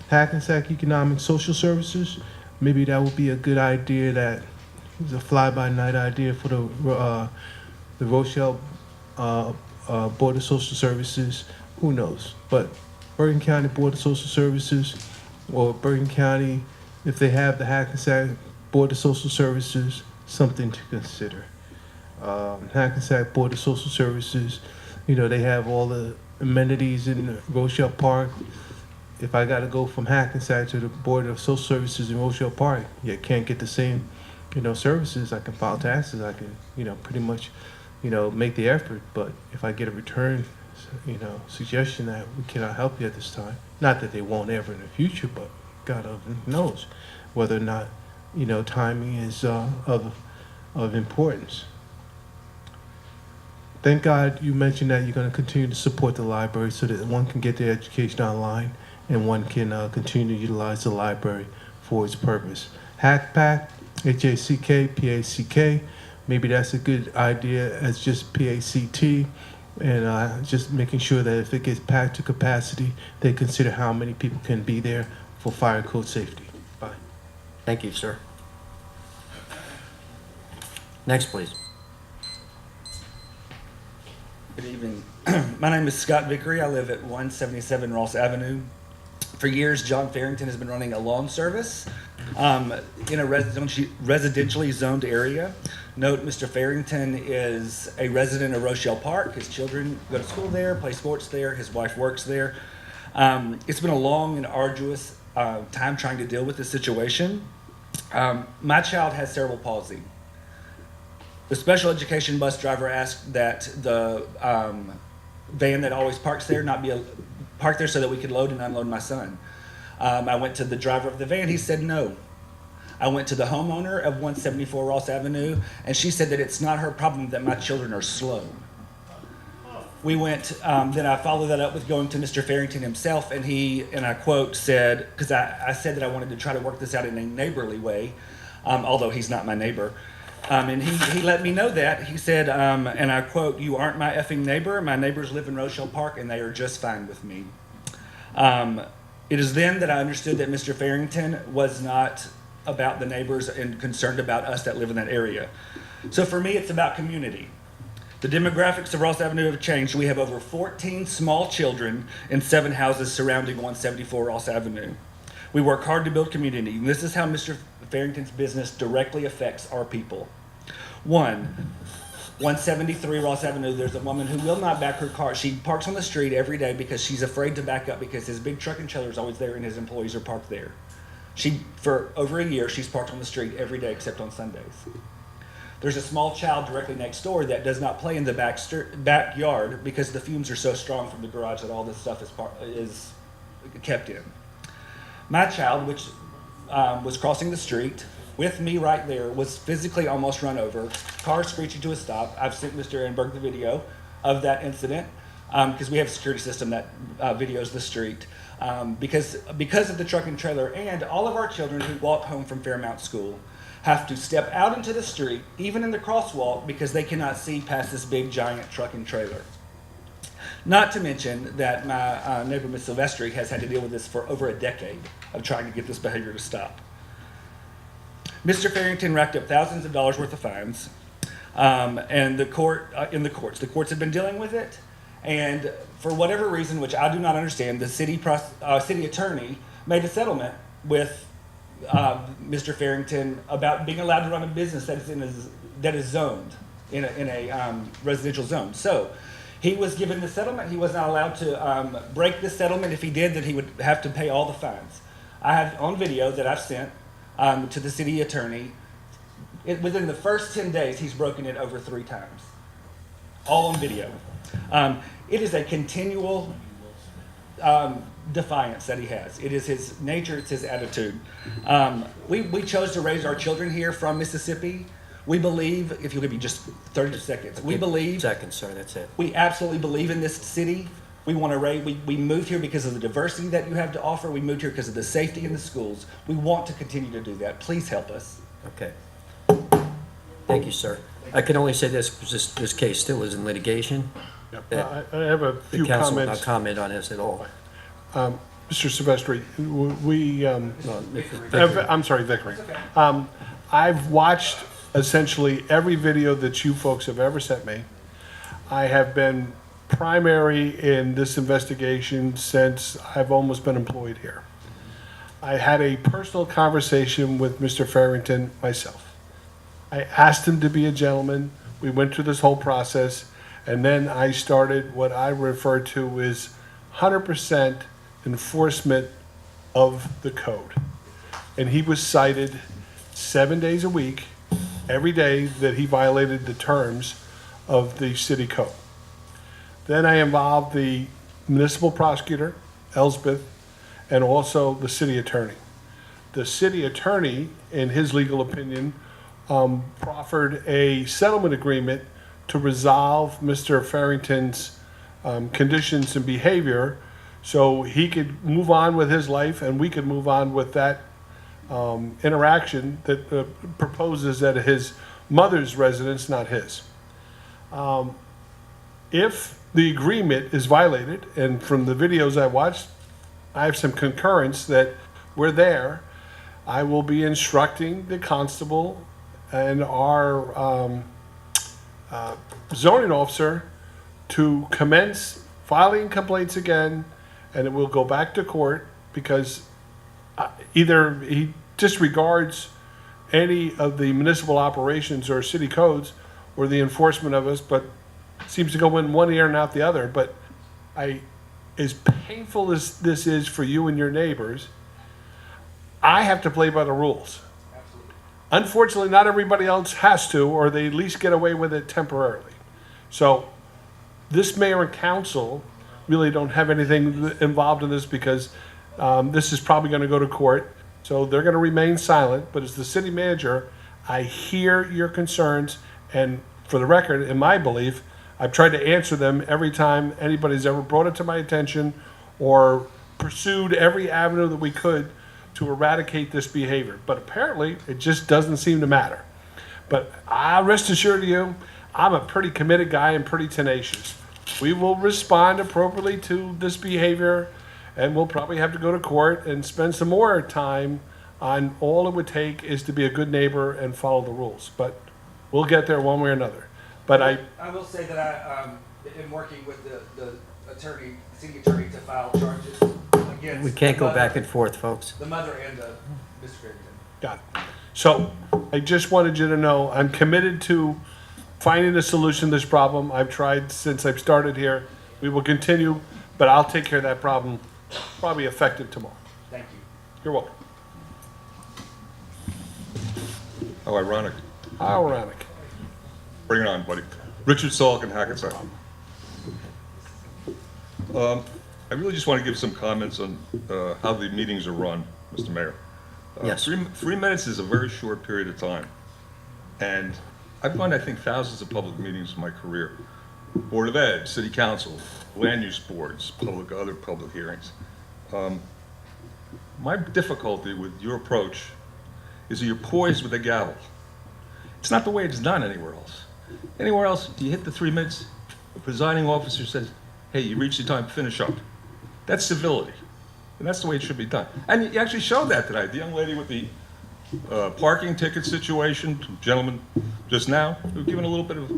Hackensack Economic Social Services, maybe that would be a good idea. That is a fly-by-night idea for the Rochelle Board of Social Services. Who knows? But Bergen County Board of Social Services, or Bergen County, if they have the Hackensack Board of Social Services, something to consider. Hackensack Board of Social Services, you know, they have all the amenities in Rochelle Park. If I gotta go from Hackensack to the Board of Social Services in Rochelle Park, you can't get the same, you know, services. I can file taxes, I can, you know, pretty much, you know, make the effort. But if I get a return, you know, suggestion that we cannot help you at this time, not that they won't ever in the future, but God knows whether or not, you know, timing is of importance. Thank God you mentioned that you're going to continue to support the library so that one can get their education online and one can continue to utilize the library for its purpose. HackPack, HACK, maybe that's a good idea as just PACT, and just making sure that if it gets packed to capacity, they consider how many people can be there for fire code safety. Bye. Thank you, sir. Next, please. Good evening. My name is Scott Vickery. I live at 177 Ross Avenue. For years, John Farrington has been running a lawn service in a residentially zoned area. Note, Mr. Farrington is a resident of Rochelle Park. His children go to school there, play sports there. His wife works there. It's been a long and arduous time trying to deal with this situation. My child has cerebral palsy. The special education bus driver asked that the van that always parks there not be parked there so that we could load and unload my son. I went to the driver of the van. He said no. I went to the homeowner of 174 Ross Avenue, and she said that it's not her problem that my children are slow. We went, then I followed that up with going to Mr. Farrington himself, and he, and I quote, said, because I said that I wanted to try to work this out in a neighborly way, although he's not my neighbor. And he let me know that. He said, and I quote, "You aren't my effing neighbor. My neighbors live in Rochelle Park, and they are just fine with me." It is then that I understood that Mr. Farrington was not about the neighbors and concerned about us that live in that area. So for me, it's about community. The demographics of Ross Avenue have changed. We have over 14 small children in 7 houses surrounding 174 Ross Avenue. We work hard to build community, and this is how Mr. Farrington's business directly affects our people. 173 Ross Avenue, there's a woman who will not back her car. She parks on the street every day because she's afraid to back up because his big truck and trailer is always there and his employees are parked there. For over a year, she's parked on the street every day except on Sundays. There's a small child directly next door that does not play in the backyard because the fumes are so strong from the garage that all this stuff is kept in. My child, which was crossing the street with me right there, was physically almost run over, car screeching to a stop. I've sent Mr. Enberg the video of that incident because we have a security system that videos the street. Because of the truck and trailer, and all of our children who walk home from Fairmount School have to step out into the street, even in the crosswalk, because they cannot see past this big giant truck and trailer. Not to mention that my neighbor, Ms. Silvestri, has had to deal with this for over a decade of trying to get this behavior to stop. Mr. Farrington racked up thousands of dollars worth of fines, and in the courts have been dealing with it. And for whatever reason, which I do not understand, the city attorney made a settlement with Mr. Farrington about being allowed to run a business that is zoned in a residential zone. So he was given the settlement. He was not allowed to break the settlement. If he did, then he would have to pay all the fines. I have on video that I've sent to the city attorney. Within the first 10 days, he's broken it over 3 times. All on video. It is a continual defiance that he has. It is his nature, it's his attitude. We chose to raise our children here from Mississippi. We believe, if you give me just 30 seconds, we believe. Seconds, sir, that's it. We absolutely believe in this city. We want to raise, we moved here because of the diversity that you have to offer. We moved here because of the safety in the schools. We want to continue to do that. Please help us. Okay. Thank you, sir. I can only say this, because this case still is in litigation. I have a The few council will comments. not comment on this at all. Mr. Silvestri, we, I'm sorry, Vickery. I've watched essentially every video that you folks have ever sent me. I have been primary in this investigation since I've almost been employed here. I had a personal conversation with Mr. Farrington myself. I asked him to be a gentleman. We went through this whole process, and then I started what I refer to as 100% enforcement of the code. And he was cited 7 days a week, every day that he violated the terms of the city code. Then I involved the municipal prosecutor, Elsbeth, and also the city attorney. The city attorney, in his legal opinion, proffered a settlement agreement to resolve Mr. Farrington's conditions and behavior so he could move on with his life and we could move on with that interaction that proposes at his mother's residence, not his. If the agreement is violated, and from the videos I watched, I have some concurrence that we're there, I will be instructing the constable and our zoning officer to commence filing complaints again, and it will go back to court because either he disregards any of the municipal operations or city codes or the enforcement of us, but seems to go in one ear and out the other. But as painful as this is for you and your neighbors, I have to play by the rules. Absolutely. Unfortunately, not everybody else has to, or they at least get away with it temporarily. So this mayor and council really don't have anything involved in this because this is probably going to go to court. So they're going to remain silent. But as the city manager, I hear your concerns. And for the record, in my belief, I've tried to answer them every time anybody's ever brought it to my attention or pursued every avenue that we could to eradicate this behavior. But apparently, it just doesn't seem to matter. But I rest assured you, I'm a pretty committed guy and pretty tenacious. We will respond appropriately to this behavior, and we'll probably have to go to court and spend some more time on all it would take is to be a good neighbor and follow the rules. But we'll get there one way or another. But I will say that I am working with the attorney, city attorney, to file charges against. We can't the go mother- back and forth, folks. The mother and Mr. Farrington. got it. So I just wanted you to know I'm committed to finding a solution to this problem. I've tried since I've started here. We will continue, but I'll take care of that problem probably effective tomorrow. Thank you. You're welcome. How ironic. How ironic. Bring it on, buddy. Richard Salk in Hackensack. I really just want to give some comments on how the meetings are run, Mr. Mayor. Yes. 3 minutes is a very short period of time. And I've gone, I think, thousands of public meetings in my career. Board of Ed, City Council, land use boards, other public hearings. My difficulty with your approach is that you're poised with a gavel. It's not the way it's done anywhere else. Anywhere else, you hit the 3 minutes, the presiding officer says, hey, you reached your time, finish up. That's civility. And that's the way it should be done. And you actually showed that tonight. The young lady with the parking ticket situation, gentleman just now, we were given a little bit of,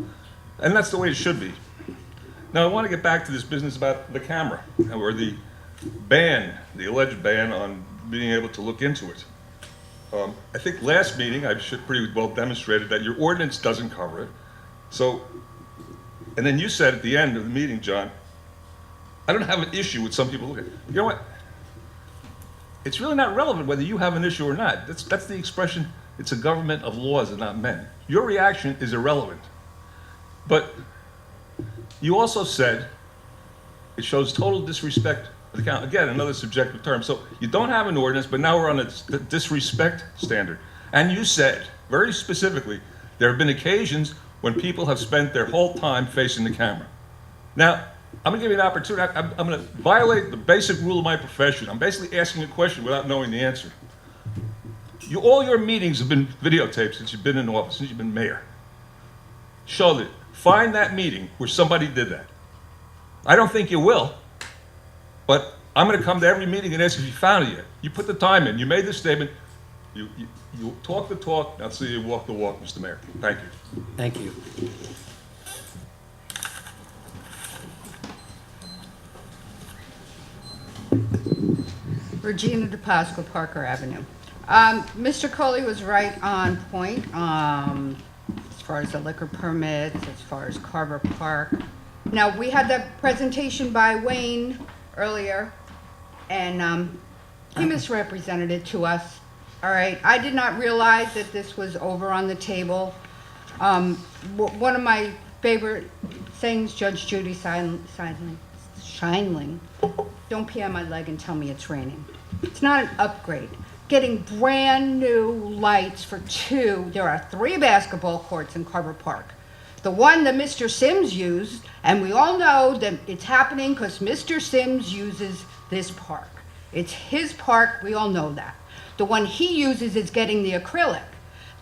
and that's the way it should be. Now I want to get back to this business about the camera, or the ban, the alleged ban on being able to look into it. I think last meeting I should pretty well demonstrated that your ordinance doesn't cover it. So, and then you said at the end of the meeting, John, I don't have an issue with some people looking. You know what? It's really not relevant whether you have an issue or not. That's the expression, it's a government of laws and not men. Your reaction is irrelevant. But you also said it shows total disrespect Again, another subjective term. So you don't have an ordinance, but now we're on a disrespect standard. And you said, very specifically, there have been occasions when people have spent their whole time facing the camera. Now, I'm going to give you an opportunity. I'm going to violate the basic rule of my profession. I'm basically asking a question without knowing the answer. All your meetings have been videotaped since you've been in office, since you've been mayor. Show it. Find that meeting where somebody did that. I don't think you will, but I'm going to come to every meeting and ask if you found it yet. You put the time in. You made the statement. You talk the talk. Now see you walk the walk, Mr. Mayor. Thank you. Thank you. Regina DePasqua, Parker Avenue. Mr. Coley was right on point as far as the liquor permits, as far as Carver Park. Now, we had that presentation by Wayne earlier, and he misrepresented it to us. All right, I did not realize that this was over on the table. One of my favorite things, Judge Judy Scheinling, don't pee on my leg and tell me it's raining. It's not an upgrade. Getting brand new lights for there are 3 basketball courts in Carver Park. The one that Mr. Sims used, and we all know that it's happening because Mr. Sims uses this park. It's his park, we all know that. The one he uses is getting the acrylic.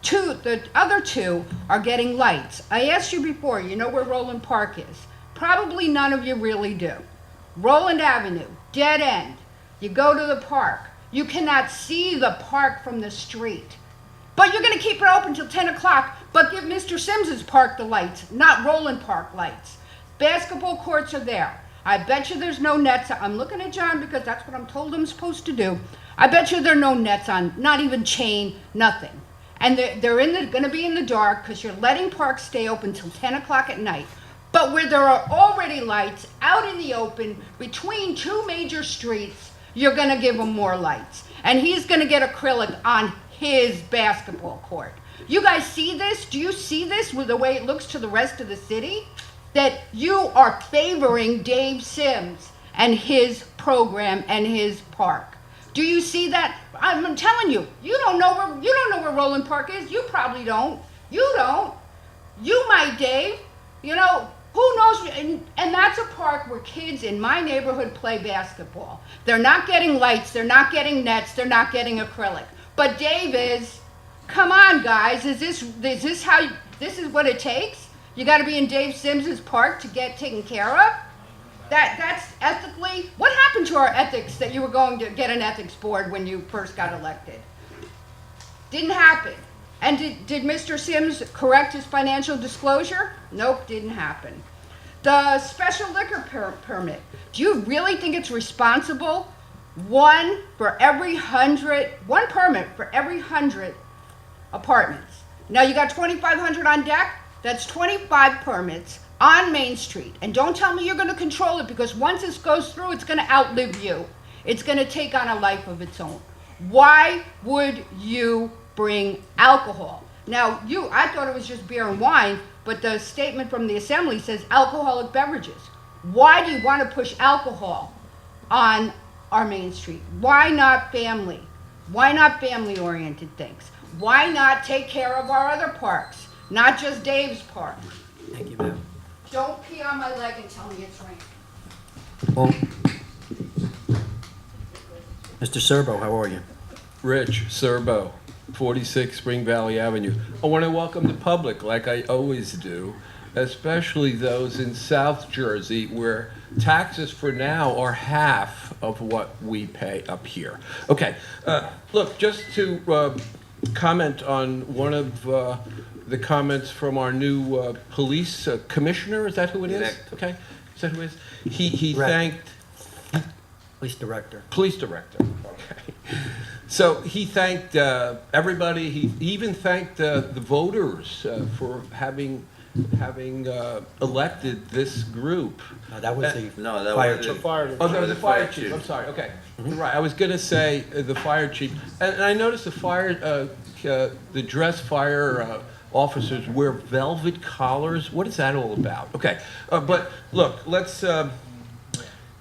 The other 2 are getting lights. I asked you before, you know where Roland Park is? Probably none of you really do. Roland Avenue, dead end. You go to the park. You cannot see the park from the street. But you're going to keep it open till 10 o'clock, but give Mr. Sims's park the lights, not Roland Park lights. Basketball courts are there. I bet you there's no nets. I'm looking at John because that's what I'm told I'm supposed to do. I bet you there are no nets on, not even chain, nothing. And they're going to be in the dark because you're letting parks stay open till 10 o'clock at night. But where there are already lights out in the open between 2 major streets, you're going to give him more lights. And he's going to get acrylic on his basketball court. You guys see this? Do you see this with the way it looks to the rest of the city? That you are favoring Dave Sims and his program and his park. Do you see that? I'm telling you, you don't know where Roland Park is. You probably don't. You don't. You might, Dave. You know, who knows? And that's a park where kids in my neighborhood play basketball. They're not getting lights, they're not getting nets, they're not getting acrylic. But Dave is. Come on, guys. Is this what it takes? You got to be in Dave Sims's park to get taken care of? That's ethically. What happened to our ethics that you were going to get an ethics board when you first got elected? Didn't happen. And did Mr. Sims correct his financial disclosure? Nope, didn't happen. The special liquor permit. Do you really think it's responsible? One permit for every 100 apartments. Now you got 2,500 on deck. That's 25 permits on Main Street. And don't tell me you're going to control it, because once this goes through, it's going to outlive you. It's going to take on a life of its own. Why would you bring alcohol? Now, I thought it was just beer and wine, but the statement from the assembly says alcoholic beverages. Why do you want to push alcohol on our Main Street? Why not family? Why not family-oriented things? Why not take care of our other parks, not just Dave's park? Thank you, ma'am. Don't pee on my leg and tell me it's raining. Well, Mr. Serbo, how are you? Rich Serbo, 46 Spring Valley Avenue. I want to welcome the public, like I always do, especially those in South Jersey, where taxes for now are half of what we pay up here. Okay, look, just to comment on one of the comments from our new police commissioner. Is that who it is? Director. Okay, is that who it is? He Right. thanked Police director. police director. Okay, so he thanked everybody. He even thanked the voters for having elected this group. No, that was the No, that fire was chief. Oh, that was the fire chief. I'm sorry. Okay, right. I was gonna say the fire chief, and I noticed the dress fire officers wear velvet collars. What is that all about? Okay, but look, let's.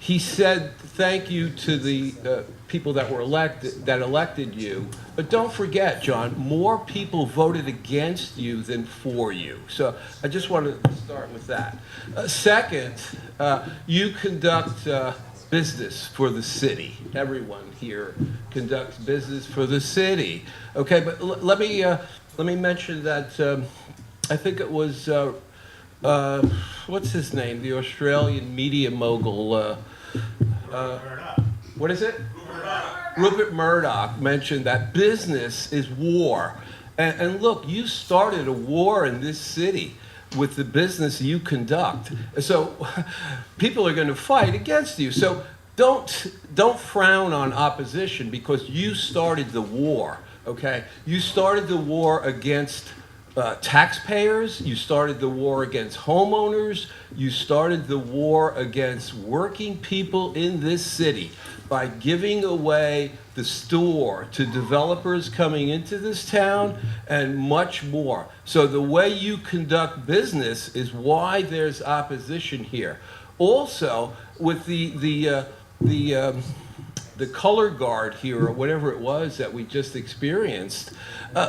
he said thank you to the people that were elected you. But don't forget, John, more people voted against you than for you. So I just wanted to start with that. Second, you conduct business for the city. Everyone here conducts business for the city. Okay, but let me mention that I think it was what's his name? The Australian media mogul. What is it? Rupert Murdoch mentioned that business is war. And look, you started a war in this city with the business you conduct. So people are going to fight against you. So don't frown on opposition because you started the war, okay? You started the war against taxpayers, you started the war against homeowners, you started the war against working people in this city by giving away the store to developers coming into this town and much more. So the way you conduct business is why there's opposition here. Also, with the color guard here, or whatever it was that we just experienced,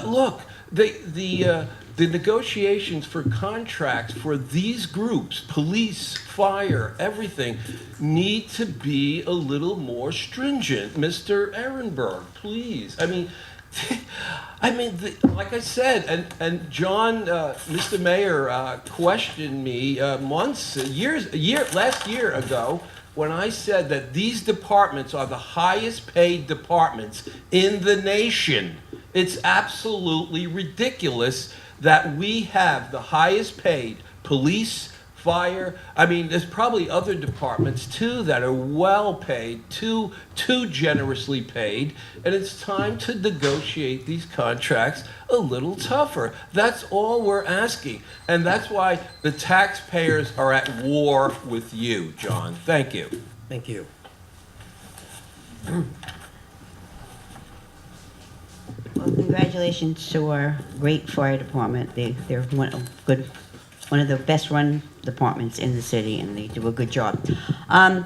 look, the negotiations for contracts for these groups, police, fire, everything, need to be a little more stringent. Mr. Ehrenberg, please. I mean, like I said, and John, Mr. Mayor, questioned me last year ago, when I said that these departments are the highest paid departments in the nation. It's absolutely ridiculous that we have the highest paid police, fire. I mean, there's probably other departments too that are well paid, too generously paid, and it's time to negotiate these contracts a little tougher. That's all we're asking, and that's why the taxpayers are at war with you, John. Thank you. Thank you. Well, congratulations to our great fire department. They're one of the best run departments in the city, and they do a good job.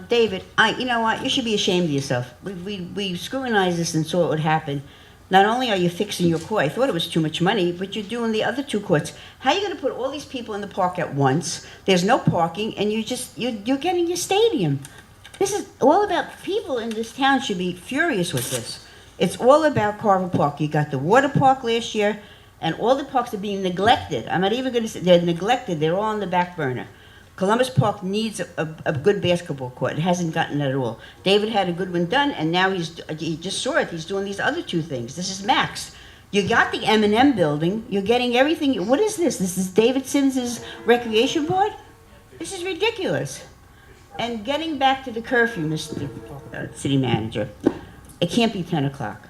David, you know what? You should be ashamed of yourself. We scrutinized this and saw what would happen. Not only are you fixing your court, I thought it was too much money, but you're doing the other two courts. How are you going to put all these people in the park at once? There's no parking, and you're getting your stadium. This is all about, people in this town should be furious with this. It's all about Carver Park. You got the water park last year, and all the parks are being neglected. I'm not even going to say they're neglected. They're all on the back burner. Columbus Park needs a good basketball court. It hasn't gotten that at all. David had a good one done, and now he just saw it. He's doing these other two things. This is Max. You got the M&M building. You're getting everything. What is this? This is David Sims's recreation board? This is ridiculous. And getting back to the curfew, Mr. City Manager, it can't be 10 o'clock.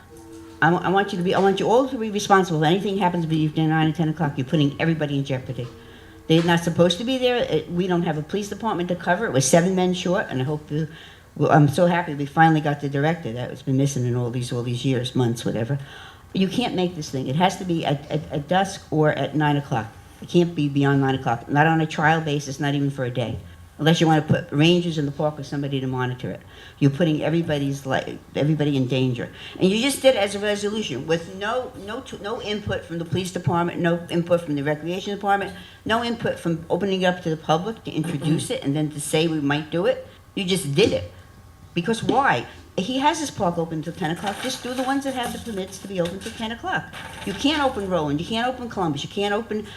I want you all to be responsible. If anything happens between 9 and 10 o'clock, you're putting everybody in jeopardy. They're not supposed to be there. We don't have a police department to cover. It was 7 men short, and I'm so happy we finally got the director. That was been missing in all these years, months, whatever. You can't make this thing. It has to be at dusk or at 9 o'clock. It can't be beyond 9 o'clock. Not on a trial basis, not even for a day. Unless you want to put rangers in the park with somebody to monitor it. You're putting everybody in danger. And you just did it as a resolution with no input from the police department, no input from the recreation department, no input from opening it up to the public to introduce it and then to say we might do it. You just did it. Because why? He has his park open until 10 o'clock. Just do the ones that have the permits to be open till 10 o'clock. You can't open Roland. You can't open Columbus. You can't open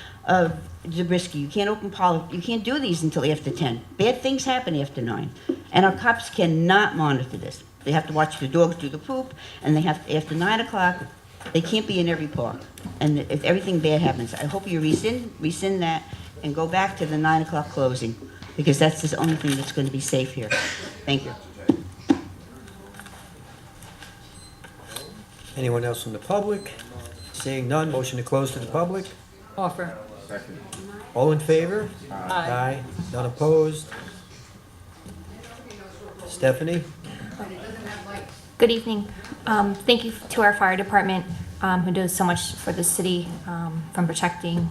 Zabriskie. You can't open Pollard. You can't do these until after 10. Bad things happen after 9. And our cops cannot monitor this. They have to watch the dogs do the poop, and they have to, after 9 o'clock, they can't be in every park. And if everything bad happens, I hope you rescind that and go back to the 9 o'clock closing, because that's the only thing that's going to be safe here. Thank you. Anyone else from the public? Seeing none, motion to close to the public. Offer. Second. All in favor? Aye. None opposed? Stephanie? Good evening. Thank you to our fire department, who does so much for the city, from protecting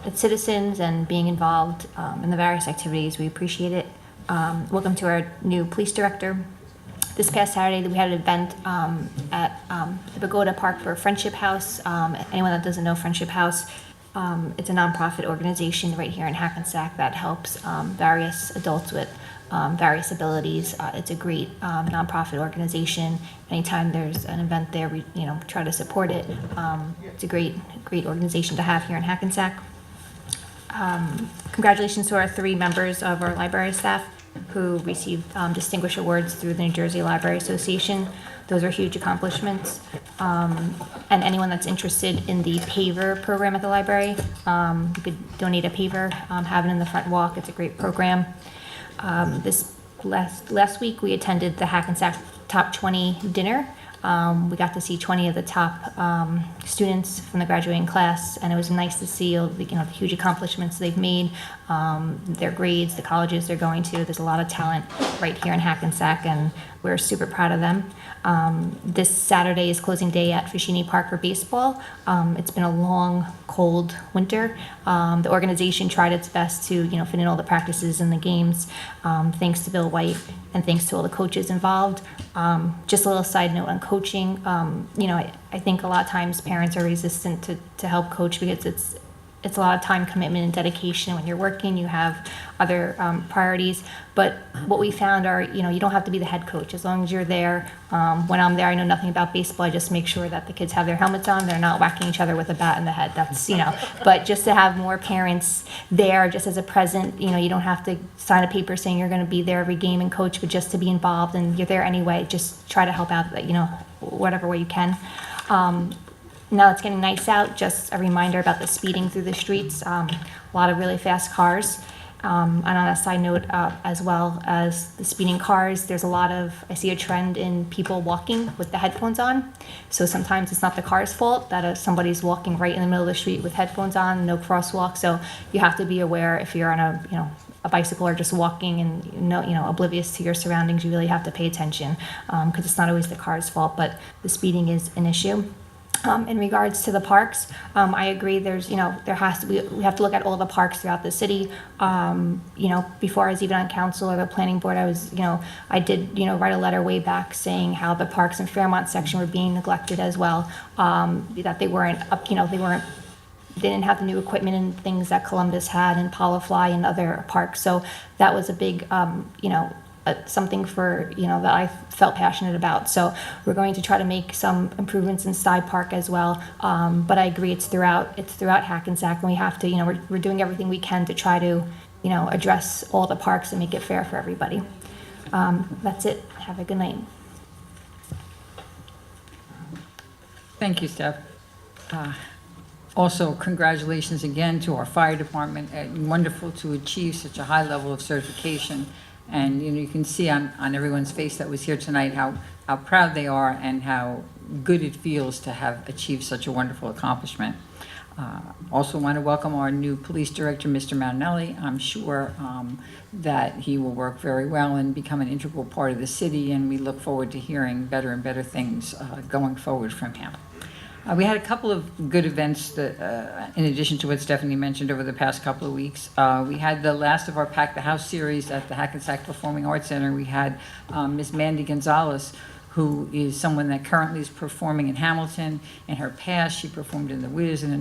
its citizens and being involved in the various activities. We appreciate it. welcome to our new police director. This past Saturday, we had an event at the Pagoda Park for Friendship House. Anyone that doesn't know Friendship House, it's a nonprofit organization right here in Hackensack that helps various adults with various abilities. It's a great nonprofit organization. Anytime there's an event there, we try to support it. It's a great organization to have here in Hackensack. Congratulations to our 3 members of our library staff who received distinguished awards through the New Jersey Library Association. Those are huge accomplishments. And anyone that's interested in the paver program at the library, you could donate a paver, have it in the front walk. It's a great program. This last week we attended the Hackensack Top 20 dinner. We got to see 20 of the top students from the graduating class, and it was nice to see the huge accomplishments they've made, their grades, the colleges they're going to. There's a lot of talent right here in Hackensack, and we're super proud of them. This Saturday is closing day at Fashini Park for baseball. It's been a long, cold winter. The organization tried its best to fit in all the practices and the games, thanks to Bill White and thanks to all the coaches involved. Just a little side note on coaching. I think a lot of times parents are resistant to help coach because it's a lot of time commitment and dedication. When you're working, you have other priorities. But what we found are, you don't have to be the head coach as long as you're there. When I'm there, I know nothing about baseball. I just make sure that the kids have their helmets on. They're not whacking each other with a bat in the head. That's, but just to have more parents there just as a present, you don't have to sign a paper saying you're going to be there every game and coach, but just to be involved and you're there anyway, just try to help out, whatever way you can. Now it's getting nice out, just a reminder about the speeding through the streets. A lot of really fast cars. And on a side note, as well as the speeding cars, I see a trend in people walking with the headphones on. So sometimes it's not the car's fault that somebody's walking right in the middle of the street with headphones on, no crosswalk. So you have to be aware if you're on a bicycle or just walking and oblivious to your surroundings. You really have to pay attention because it's not always the car's fault, but the speeding is an issue. In regards to the parks, I agree. We have to look at all the parks throughout the city. Before I was even on council or the planning board, I did write a letter way back saying how the parks in Fairmont section were being neglected as well. That they weren't up, they didn't have the new equipment and things that Columbus had and Polyfly and other parks. So that was a big, something that I felt passionate about. So we're going to try to make some improvements in Side Park as well. But I agree, it's throughout Hackensack, and we have to, we're doing everything we can to try to, address all the parks and make it fair for everybody. That's it. Have a good night. Thank you, Steph. Also, congratulations again to our fire department. Wonderful to achieve such a high level of certification. And you can see on everyone's face that was here tonight how proud they are and how good it feels to have achieved such a wonderful accomplishment. Also want to welcome our new police director, Mr. Marinelli. I'm sure that he will work very well and become an integral part of the city, and we look forward to hearing better and better things going forward from him. We had a couple of good events that, in addition to what Stephanie mentioned over the past couple of weeks. We had the last of our Pack the House series at the Hackensack Performing Arts Center. We had Miss Mandy Gonzalez, who is someone that currently is performing in Hamilton. In her past, she performed in The Wiz and a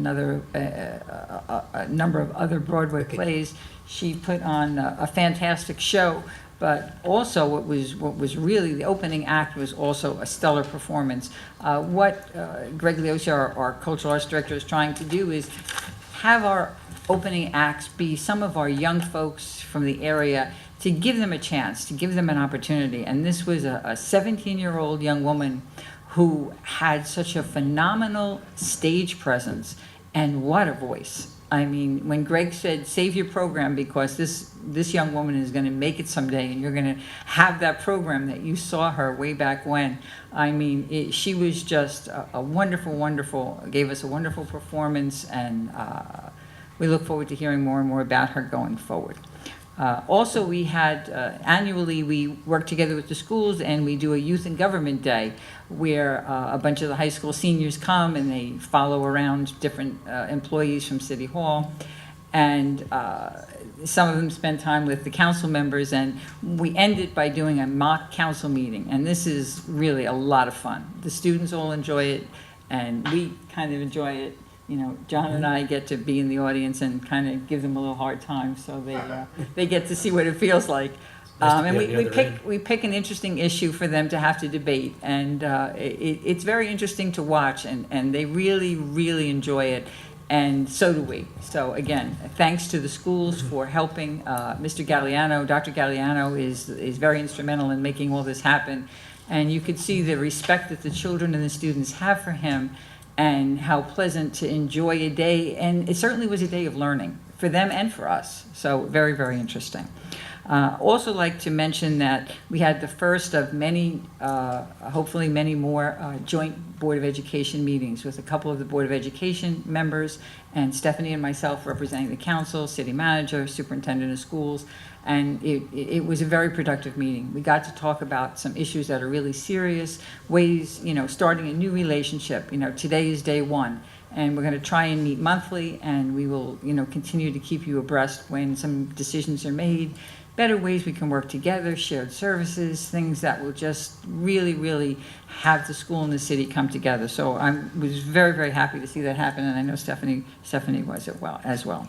number of other Broadway plays. She put on a fantastic show. But also what was really the opening act was also a stellar performance. What Greg Leosi, our cultural arts director, is trying to do is have our opening acts be some of our young folks from the area, to give them a chance, to give them an opportunity. And this was a 17-year-old young woman who had such a phenomenal stage presence, and what a voice. I mean, when Greg said, save your program because this young woman is going to make it someday and you're going to have that program that you saw her way back when. I mean, she was just a wonderful, gave us a wonderful performance, and we look forward to hearing more and more about her going forward. Also, we had, annually, we work together with the schools and we do a Youth in Government Day where a bunch of the high school seniors come and they follow around different employees from City Hall. and some of them spent time with the council members, and we ended by doing a mock council meeting, and this is really a lot of fun. The students all enjoy it, and we kind of enjoy it. You know, John and I get to be in the audience and kind of give them a little hard time, so they get to see what it feels like. And we pick an interesting issue for them to have to debate, and it's very interesting to watch, and they really, really enjoy it, and so do we. So again, thanks to the schools for helping. Mr. Galliano, Dr. Galliano is very instrumental in making all this happen, and you could see the respect that the children and the students have for him, and how pleasant to enjoy a day, and it certainly was a day of learning for them and for us. So very, very interesting. Also like to mention that we had the first of many, hopefully many more joint Board of Education meetings with a couple of the Board of Education members, and Stephanie and myself representing the council, city manager, superintendent of schools, and it was a very productive meeting. We got to talk about some issues that are really serious, ways, you know, starting a new relationship. You know, today is day one, and we're going to try and meet monthly, and we will, you know, continue to keep you abreast when some decisions are made, better ways we can work together, shared services, things that will just really, really have the school and the city come together. So I was very, very happy to see that happen, and I know Stephanie was as well.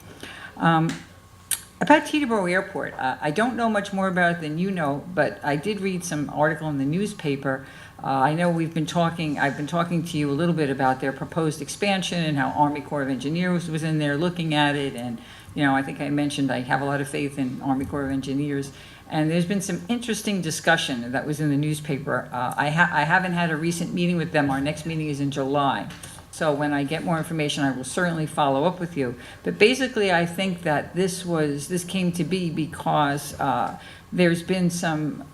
About Teterboro Airport, I don't know much more about it than you know, but I did read some article in the newspaper. I know I've been talking to you a little bit about their proposed expansion and how Army Corps of Engineers was in there looking at it, and you know, I think I mentioned I have a lot of faith in Army Corps of Engineers, and there's been some interesting discussion that was in the newspaper. I haven't had a recent meeting with them. Our next meeting is in July. So when I get more information, I will certainly follow up with you. But basically, I think that this came to be because there's been some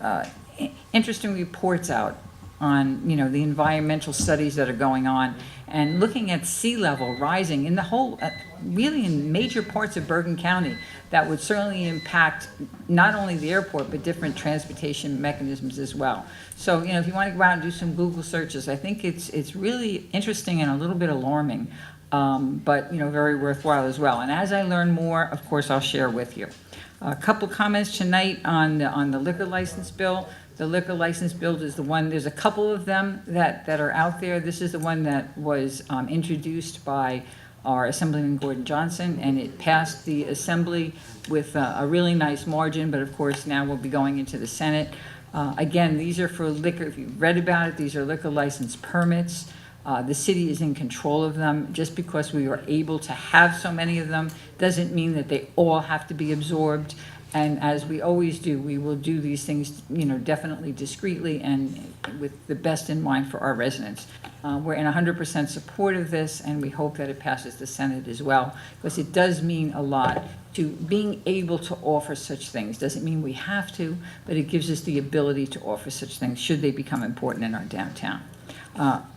interesting reports out on, you know, the environmental studies that are going on, and looking at sea level rising in the whole, really in major parts of Bergen County, that would certainly impact not only the airport, but different transportation mechanisms as well. So, you know, if you want to go out and do some Google searches, I think it's really interesting and a little bit alarming, but, you know, very worthwhile as well. And as I learn more, of course, I'll share with you. A couple comments tonight on the liquor license bill. The liquor license bill is the one, there's a couple of them that are out there. This is the one that was introduced by our Assemblyman Gordon Johnson, and it passed the Assembly with a really nice margin, but of course now we'll be going into the Senate. Again, these are for liquor, if you've read about it, these are liquor license permits. The city is in control of them. Just because we are able to have so many of them doesn't mean that they all have to be absorbed. And as we always do, we will do these things, you know, definitely discreetly and with the best in mind for our residents. We're in 100% support of this, and we hope that it passes the Senate as well, because it does mean a lot to being able to offer such things. Doesn't mean we have to, but it gives us the ability to offer such things should they become important in our downtown.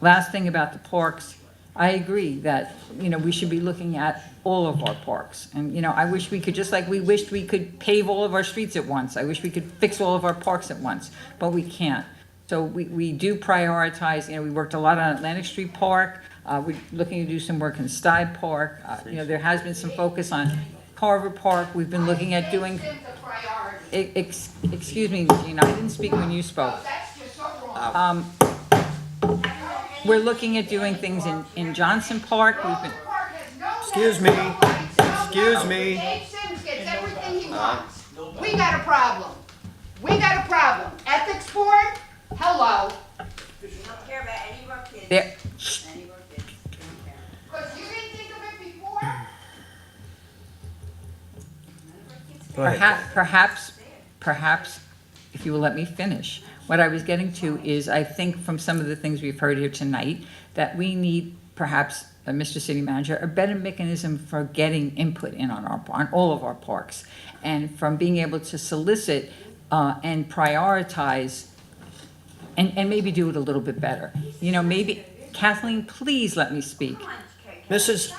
Last thing about the parks, I agree that, you know, we should be looking at all of our parks. And, you know, I wish we could, just like we wished we could pave all of our streets at once. I wish we could fix all of our parks at once, but we can't. So we do prioritize. You know, we worked a lot on Atlantic Street Park. We're looking to do some work in Stuyve Park. You know, there has been some focus on Carver Park. We've been looking at doing... Excuse me, Gina, I didn't speak when you spoke. We're looking at doing things in Johnson Park. We've been... Excuse me. Excuse me. Dave Sims gets everything he wants. We got a problem. We got a problem. Ethics board? Hello. We don't care about any of our kids. There. Any of our kids. We don't care. Because you didn't think of it before? Go ahead. Perhaps, if you will let me finish. What I was getting to is, I think from some of the things we've heard here tonight, that we need perhaps, Mr. City Manager, a better mechanism for getting input in on all of our parks, and from being able to solicit and prioritize, and maybe do it a little bit better. You know, maybe, Kathleen, please let me speak. Mrs.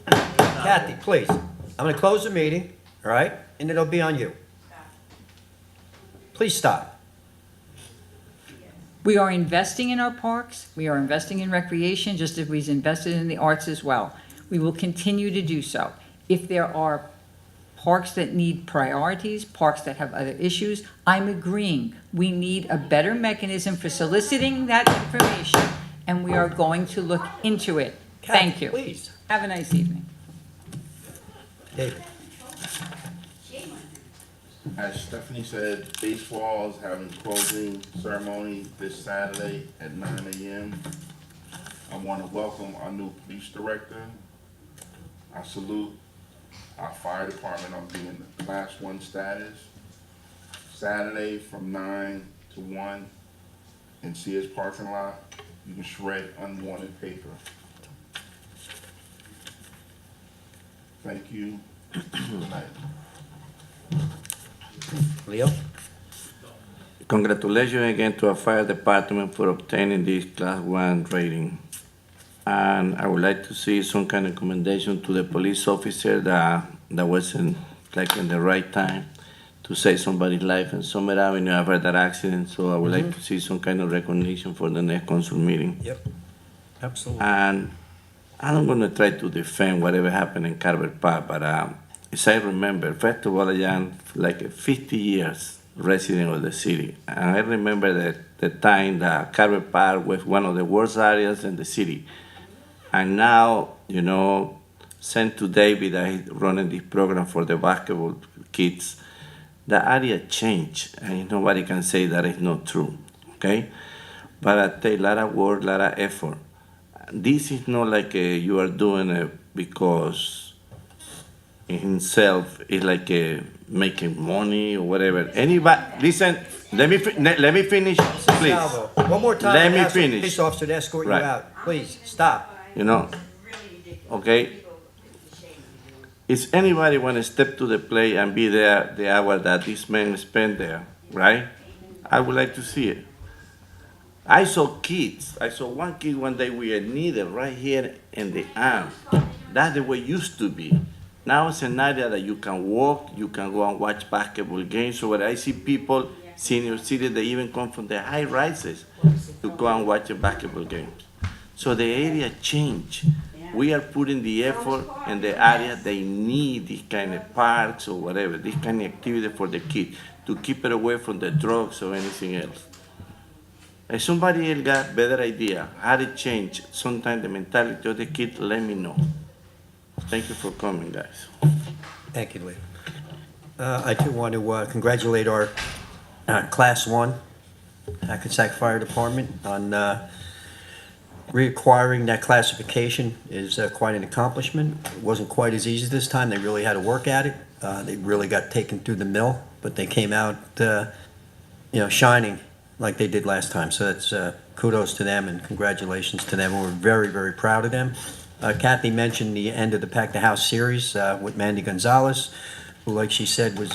Kathy, please. I'm going to close the meeting, all right? And it'll be on you. Please stop. We are investing in our parks. We are investing in recreation, just as we've invested in the arts as well. We will continue to do so. If there are parks that need priorities, parks that have other issues, I'm agreeing. We need a better mechanism for soliciting that information, and we are going to look into it. Thank you. Please. Have a nice evening. David. As Stephanie said, baseball is having closing ceremony this Saturday at 9 a.m. I want to welcome our new police director. I salute our fire department on being Class 1 status. Saturday from 9 to 1 in Sears parking lot, you can shred unwanted paper. Thank you. Good night. Leo? Congratulations again to our fire department for obtaining this Class 1 rating. And I would like to see some kind of commendation to the police officer that wasn't like in the right time to save somebody's life in Summer Avenue after that accident. So I would like to see some kind of recognition for the next council meeting. Yep, absolutely. And I'm going to try to defend whatever happened in Carver Park, but as I remember, first of all, I am like 50 years resident of the city. And I remember that the time that Carver Park was one of the worst areas in the city. And now, you know, sent to David that he's running this program for the basketball kids, the area changed, and nobody can say that is not true, okay? But I take a lot of work, a lot of effort. This is not like you are doing it because in himself is like making money or whatever. Anybody, listen, let me finish, please. Salvo, one more time. Let me Ask the finish. Police officer to escort Right. you out. Please, stop. You know, okay? Is anybody want to step to the plate and be there the hour that this man spent there, right? I would like to see it. I saw kids. I saw one kid one day with a needle right here in the arm. That's the way it used to be. Now it's an area that you can walk, you can go and watch basketball games. So when I see people, senior citizens, they even come from the high rises to go and watch the basketball games. So the area changed. We are putting the effort in the area. They need this kind of parks or whatever, this kind of activity for the kids to keep it away from the drugs or anything else. If somebody else got better idea how to change sometimes the mentality of the kid, let me know. Thank you for coming, guys. Thank you, Leo. I too want to congratulate our Class 1 Hackensack Fire Department on reacquiring that classification is quite an accomplishment. It wasn't quite as easy this time. They really had to work at it. They really got taken through the mill, but they came out, shining like they did last time. So that's kudos to them and congratulations to them. We're very, very proud of them. Kathy mentioned the end of the Pack the House series with Mandy Gonzalez, who, like she said, was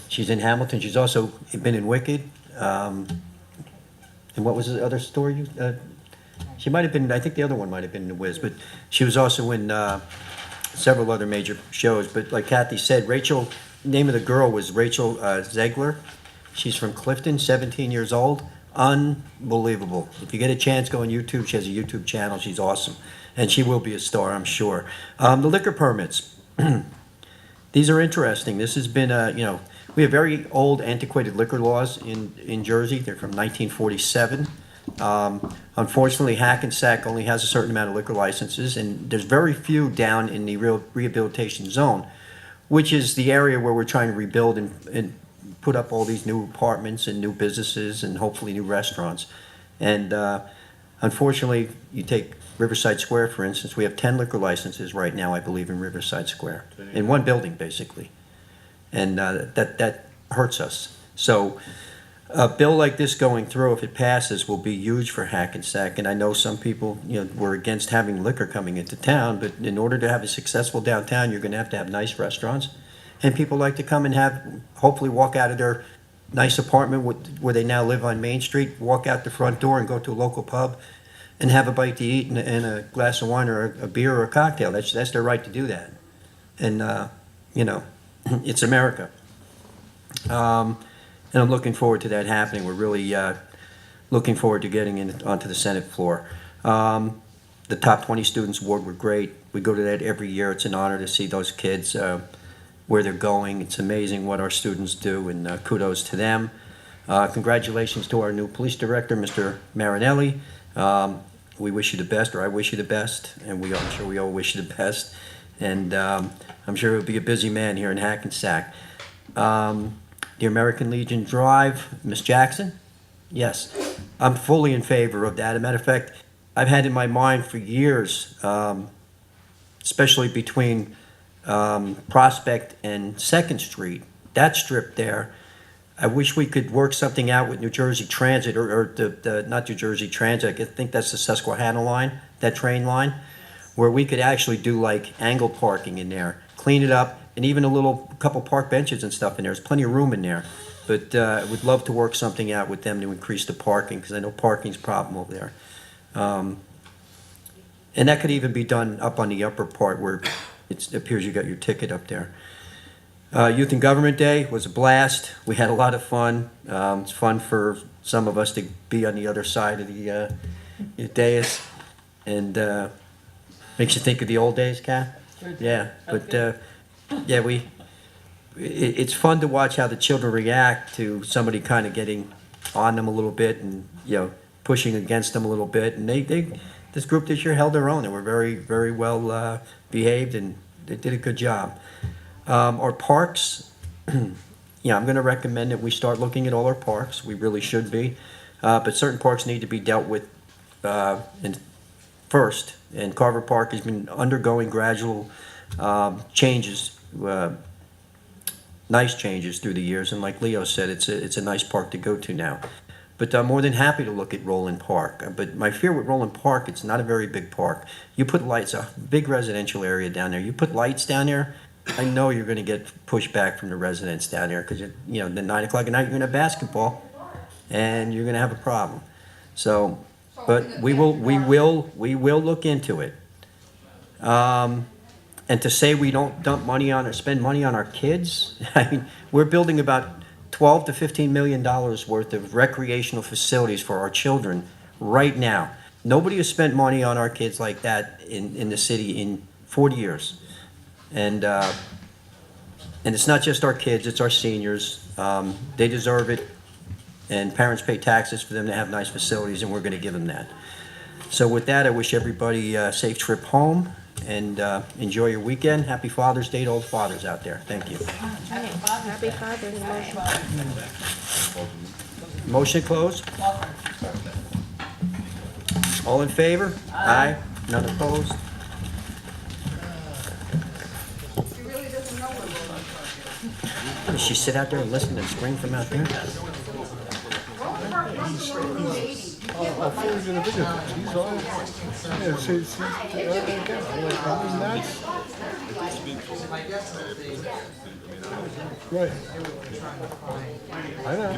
she's in Hamilton. She's also been in Wicked. And what was the other story? She might have been, I think the other one might have been in The Wiz, but she was also in several other major shows. But like Kathy said, Rachel, name of the girl was Rachel Zegler. She's from Clifton, 17 years old. Unbelievable. If you get a chance, go on YouTube. She has a YouTube channel. She's awesome. And she will be a star, I'm sure. The liquor permits. These are interesting. This has been, we have very old, antiquated liquor laws in Jersey. They're from 1947. Unfortunately, Hackensack only has a certain amount of liquor licenses, and there's very few down in the rehabilitation zone, which is the area where we're trying to rebuild and put up all these new apartments and new businesses and hopefully new restaurants. And unfortunately, you take Riverside Square, for instance, we have 10 liquor licenses right now, I believe, in Riverside Square, in one building, basically. And that hurts us. So a bill like this going through, if it passes, will be huge for Hackensack. And I know some people, were against having liquor coming into town, but in order to have a successful downtown, you're going to have nice restaurants. And people like to come and hopefully walk out of their nice apartment where they now live on Main Street, walk out the front door and go to a local pub and have a bite to eat and a glass of wine or a beer or a cocktail. That's their right to do that. And, it's America. And I'm looking forward to that happening. We're really looking forward to getting onto the Senate floor. The Top 20 Students Award were great. We go to that every year. It's an honor to see those kids where they're going. It's amazing what our students do, and kudos to them. Congratulations to our new police director, Mr. Marinelli. We wish you the best, or I wish you the best, and I'm sure we all wish you the best. And I'm sure he'll be a busy man here in Hackensack. The American Legion Drive, Miss Jackson? Yes, I'm fully in favor of that. As a matter of fact, I've had in my mind for years, especially between Prospect and 2nd Street, that strip there, I wish we could work something out with New Jersey Transit, or not New Jersey Transit, I think that's the Susquehanna line, that train line, where we could actually do like angle parking in there, clean it up, and even a couple park benches and stuff in there. There's plenty of room in there. But I would love to work something out with them to increase the parking, because I know parking's a problem over there. And that could even be done up on the upper part where it appears you got your ticket up there. Youth and Government Day was a blast. We had a lot of fun. It's fun for some of us to be on the other side of the dais, and makes you think of the old days, Kat. Yeah, but yeah, it's fun to watch how the children react to somebody kind of getting on them a little bit, and pushing against them a little bit. And this group this year held their own. They were very, very well behaved, and they did a good job. Our parks, I'm going to recommend that we start looking at all our parks. We really should be. But certain parks need to be dealt with first. And Carver Park has been undergoing gradual changes, nice changes through the years. And like Leo said, it's a nice park to go to now. But I'm more than happy to look at Roland Park. But my fear with Roland Park, it's not a very big park. You put lights, a big residential area down there. You put lights down there, I know you're going to get pushback from the residents down there, because the 9 o'clock at night you're going to have basketball, and you're going to have a problem. So, but we will look into it. And to say we don't dump money on or spend money on our kids, I mean, we're building about $12 to $15 million worth of recreational facilities for our children right now. Nobody has spent money on our kids like that in the city in 40 years. And it's not just our kids, it's our seniors. They deserve it, and parents pay taxes for them to have nice facilities, and we're going to give them that. So with that, I wish everybody a safe trip home, and enjoy your weekend. Happy Father's Day to all the fathers out there. Thank you. Happy Father's Day. Motion closed? All in favor? Aye. None opposed? Does she sit out there and listen and scream from out there? I'll fully gonna visit her. She's on. Yeah, she's again. I'm like, I'm nuts. Right. I know.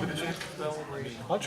I'll